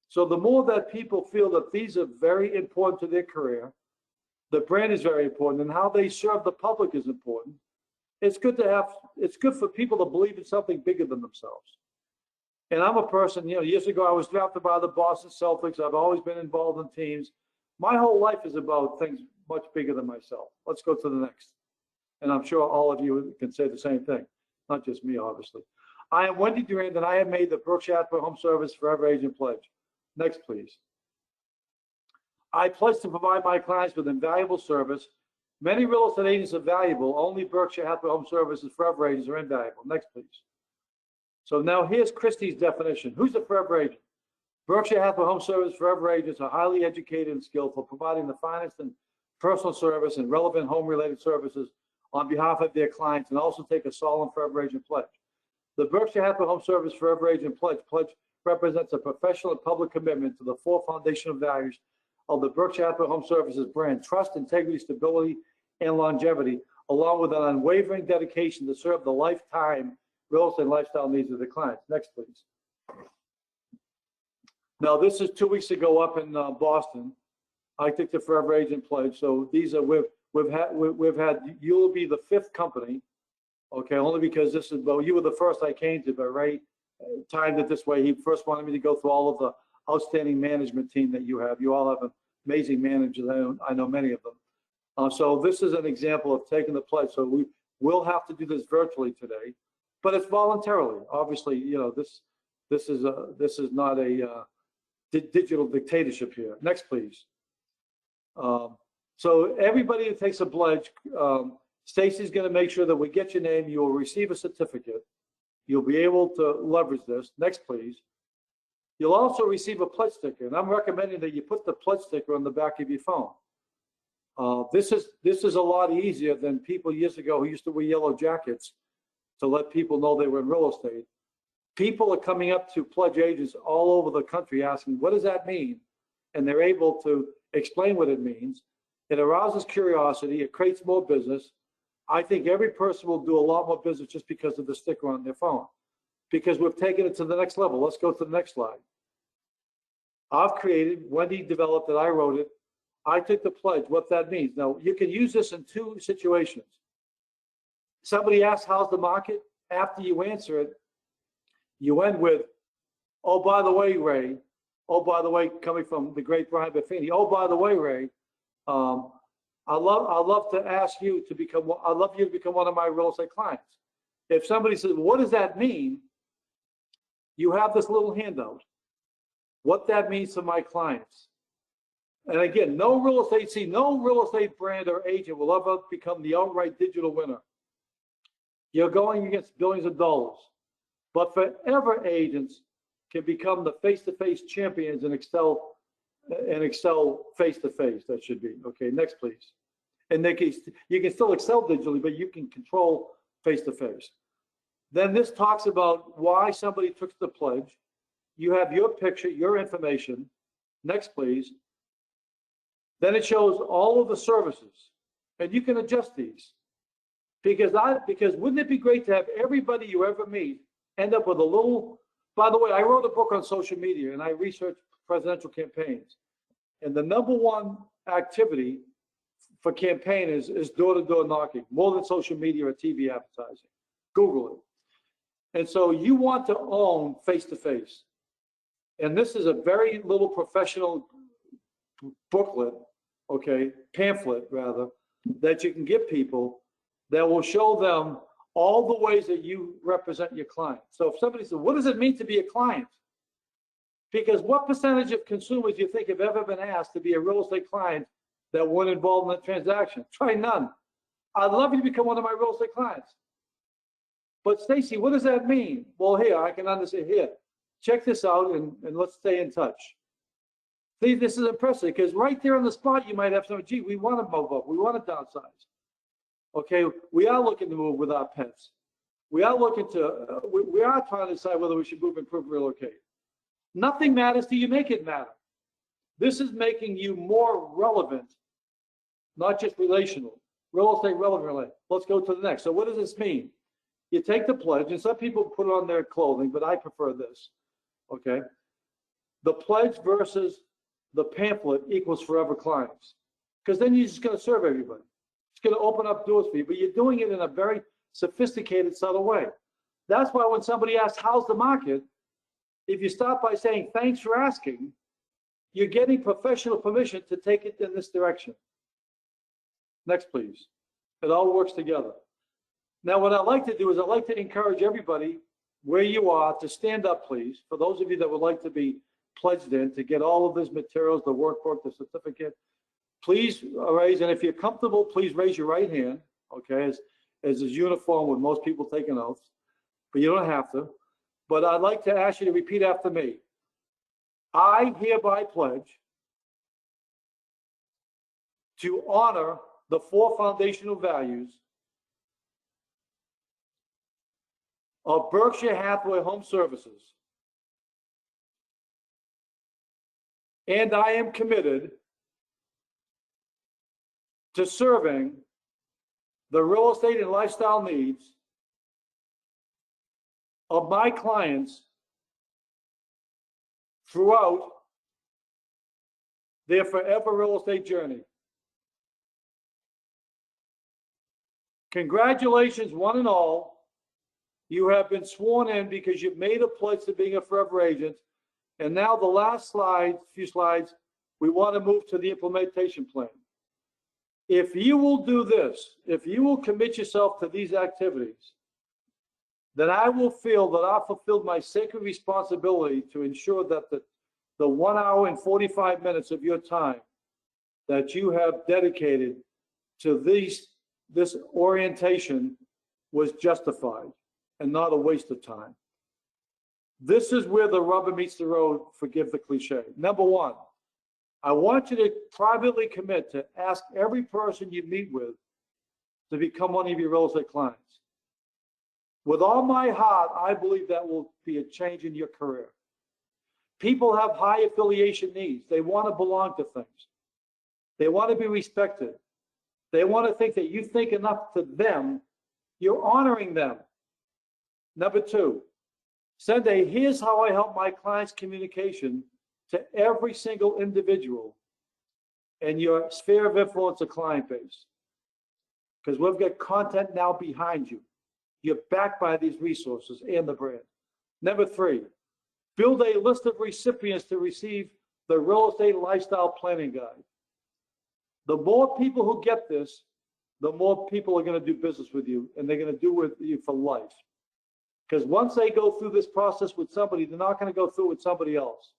So the more that people feel that these are very important to their career, the brand is very important, and how they serve the public is important. It's good for people to believe in something bigger than themselves. And I'm a person, you know, years ago I was drafted by the Boston Celtics. I've always been involved in teams. My whole life is about things much bigger than myself. Let's go to the next. And I'm sure all of you can say the same thing, not just me, obviously. I am Wendy Durand, and I have made the Berkshire Hathaway HomeServices Forever Agent Pledge. Next, please. I pledge to provide my clients with invaluable service. Many real estate agents are valuable. Only Berkshire Hathaway HomeServices Forever Agents are invaluable. Next, please. So now here's Christie's definition. Who's a forever agent? Berkshire Hathaway HomeServices Forever Agents are highly educated and skillful, providing the finest and personal service and relevant home-related services on behalf of their clients, and also take a solemn Forever Agent Pledge. The Berkshire Hathaway HomeServices Forever Agent Pledge represents a professional and public commitment to the 4 foundational values of the Berkshire Hathaway HomeServices brand: trust, integrity, stability, and longevity, along with an unwavering dedication to serve the lifetime real estate and lifestyle needs of the clients. Next, please. Now, this is 2 weeks ago up in Boston. I took the Forever Agent Pledge. So these are we've had. You will be the 5th company, okay? Only because this is, well, you were the first I came to, but Ray timed it this way. He first wanted me to go through all of the outstanding management team that you have. You all have amazing managers. I know many of them. So this is an example of taking the pledge. So we will have to do this virtually today, but it's voluntarily. Obviously, you know, this is not a digital dictatorship here. Next, please. So everybody that takes a pledge, Stacy's going to make sure that we get your name. You will receive a certificate. You'll be able to leverage this. Next, please. You'll also receive a pledge sticker, and I'm recommending that you put the pledge sticker on the back of your phone. This is a lot easier than people years ago who used to wear yellow jackets to let people know they were in real estate. People are coming up to pledge agents all over the country asking, what does that mean? And they're able to explain what it means. It arouses curiosity. It creates more business. I think every person will do a lot more business just because of the sticker on their phone, because we've taken it to the next level. Let's go to the next slide. I've created, Wendy developed it, I wrote it. I took the pledge, what that means. Now, you can use this in 2 situations. Somebody asks, how's the market? After you answer it, you end with, oh, by the way, Ray. Oh, by the way, coming from the great Brian Buffini. Oh, by the way, Ray, I'd love to ask you to become, I'd love you to become one of my real estate clients. If somebody says, what does that mean? you have this little handout. What that means to my clients. And again, no real estate brand or agent will ever become the outright digital winner. You're going against billions of dollars. But forever agents can become the face-to-face champions and excel face-to-face, that should be. Okay, next please. And you can still excel digitally, but you can control face-to-face. Then this talks about why somebody took the pledge. You have your picture, your information. Next, please. Then it shows all of the services, and you can adjust these. Because wouldn't it be great to have everybody you ever meet end up with a little, by the way, I wrote a book on social media and I researched presidential campaigns. And the #1 activity for campaign is door-to-door knocking, more than social media or TV advertising. Google it. And so you want to own face-to-face. And this is a very little professional booklet, okay, pamphlet rather, that you can give people that will show them all the ways that you represent your client. So if somebody says, what does it mean to be a client? Because what percentage of consumers do you think have ever been asked to be a real estate client that weren't involved in the transaction? Try none. I'd love you to become one of my real estate clients. But Stacy, what does that mean? Well, here, I can understand. Here, check this out and let's stay in touch. See, this is impressive because right there on the spot, you might have some, gee, we want to move up. We want to downsize. Okay, we are looking to move with our pets. We are looking to, we are trying to decide whether we should move, improve, relocate. Nothing matters till you make it matter. This is making you more relevant, not just relational. Real estate relevant. Let's go to the next. So what does this mean? You take the pledge, and some people put it on their clothing, but I prefer this, okay? The pledge versus the pamphlet equals forever clients. Because then you're just gonna serve everybody. It's gonna open up doors for you, but you're doing it in a very sophisticated, subtle way. That's why when somebody asks, how's the market? If you start by saying, thanks for asking, you're getting professional permission to take it in this direction. Next, please. It all works together. Now, what I like to do is I like to encourage everybody where you are to stand up, please. For those of you that would like to be pledged in to get all of these materials, the workbook, the certificate, please raise, and if you're comfortable, please raise your right hand, okay, as is uniform with most people taking oaths, but you don't have to. But I'd like to ask you to repeat after me. I hereby pledge to honor the 4 foundational values of Berkshire Hathaway HomeServices, and I am committed to serving the real estate and lifestyle needs of my clients throughout their forever real estate journey. Congratulations, one and all. You have been sworn in because you've made a pledge to being a forever agent. And now the last few slides, we want to move to the implementation plan. If you will do this, if you will commit yourself to these activities, then I will feel that I've fulfilled my sacred responsibility to ensure that the 1 hour and 45 minutes of your time that you have dedicated to this orientation was justified and not a waste of time. This is where the rubber meets the road, forgive the cliche. Number 1, I want you to privately commit to ask every person you meet with to become one of your real estate clients. With all my heart, I believe that will be a change in your career. People have high affiliation needs. They want to belong to things. They want to be respected. They want to think that you think enough to them, you're honoring them. Number 2, send a here's how I help my clients communication to every single individual in your sphere of influence or client base. Because we've got content now behind you. You're backed by these resources and the brand. Number 3, build a list of recipients to receive the real estate lifestyle planning guide. The more people who get this, the more people are going to do business with you, and they're going to do with you for life. Because once they go through this process with somebody, they're not going to go through with somebody else.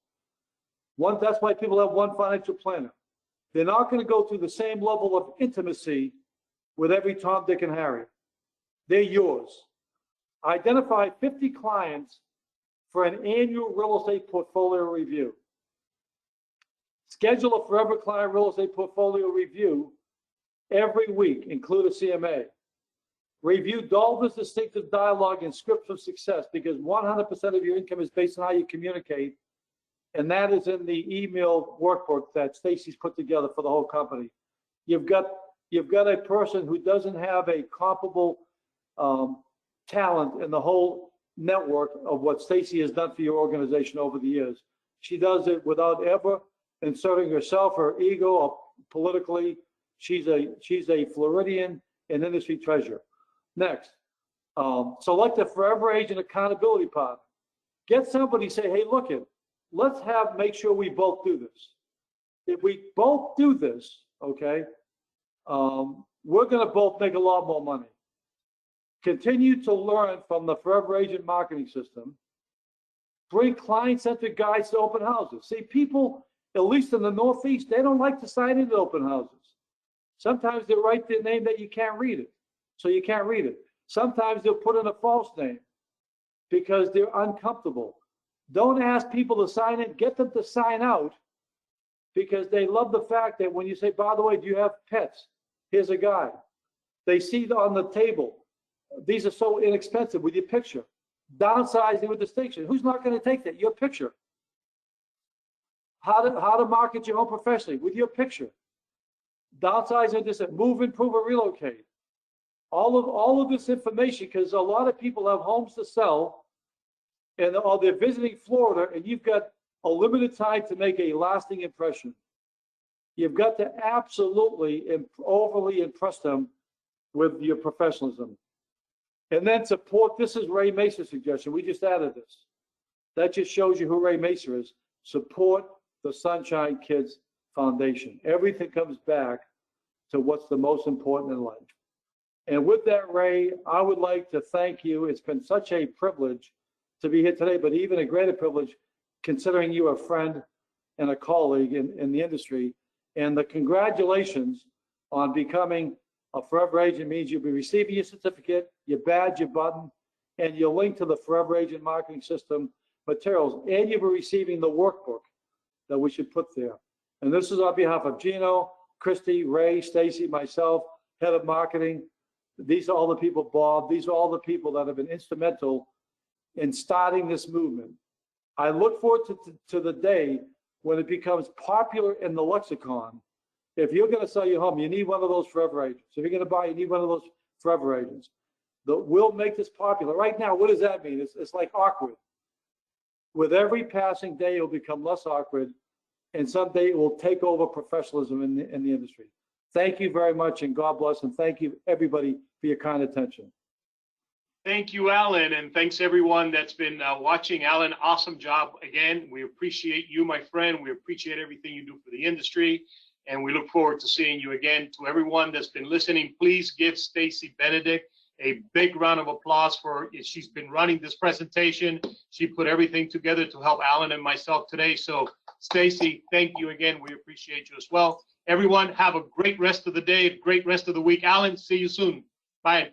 That's why people have one financial planner. They're not going to go through the same level of intimacy with every Tom, Dick, and Harry. They're yours. Identify 50 clients for an annual real estate portfolio review. Schedule a Forever Client real estate portfolio review every week, include a CMA. Review Dolph's distinctive dialogue and scripts of success, because 100% of your income is based on how you communicate. And that is in the email workbook that Stacy's put together for the whole company. You've got a person who doesn't have a comparable talent in the whole network of what Stacy has done for your organization over the years. She does it without ever inserting herself or ego or politically. She's a Floridian and industry treasure. Next, select a forever agent accountability partner. Get somebody, say, hey, look it, let's make sure we both do this. If we both do this, okay, we're going to both make a lot more money. Continue to learn from the Forever Agent marketing system. Bring client-centered guides to open houses. See, people, at least in the Northeast, they don't like to sign into open houses. Sometimes they write their name that you can't read it, so you can't read it. Sometimes they'll put in a false name because they're uncomfortable. Don't ask people to sign in, get them to sign out, because they love the fact that when you say, by the way, do you have pets? Here's a guide. They see on the table, these are so inexpensive with your picture. Downsizing with distinction. Who's not going to take that? Your picture. How to market your home professionally with your picture. Downsizing, this, move, improve, or relocate. All of this information, because a lot of people have homes to sell, and they're visiting Florida, and you've got a limited time to make a lasting impression. You've got to absolutely overly impress them with your professionalism. And then support, this is Ray Macer's suggestion. We just added this. That just shows you who Ray Macer is. Support the Sunshine Kids Foundation. Everything comes back to what's the most important in life. And with that, Ray, I would like to thank you. It's been such a privilege to be here today, but even a greater privilege considering you a friend and a colleague in the industry. And the congratulations on becoming a Forever Agent means you'll be receiving your certificate, your badge, your button, and your link to the Forever Agent marketing system materials, and you'll be receiving the workbook that we should put there. And this is on behalf of Gino, Christy, Ray, Stacy, myself, head of marketing. These are all the people, Bob, these are all the people that have been instrumental in starting this movement. I look forward to the day when it becomes popular in the lexicon. If you're going to sell your home, you need one of those Forever Agents. If you're going to buy, you need one of those Forever Agents. We'll make this popular. Right now, what does that mean? It's like awkward. With every passing day, it will become less awkward, and someday it will take over professionalism in the industry. Thank you very much, and God bless, and thank you, everybody, for your kind attention. Thank you, Allan, and thanks everyone that's been watching. Allan, awesome job again. We appreciate you, my friend. We appreciate everything you do for the industry, and we look forward to seeing you again. To everyone that's been listening, please give Stacy Benedict a big round of applause for, she's been running this presentation. She put everything together to help Allan and myself today. So Stacy, thank you again. We appreciate you as well. Everyone, have a great rest of the day, great rest of the week. Allan, see you soon. Bye.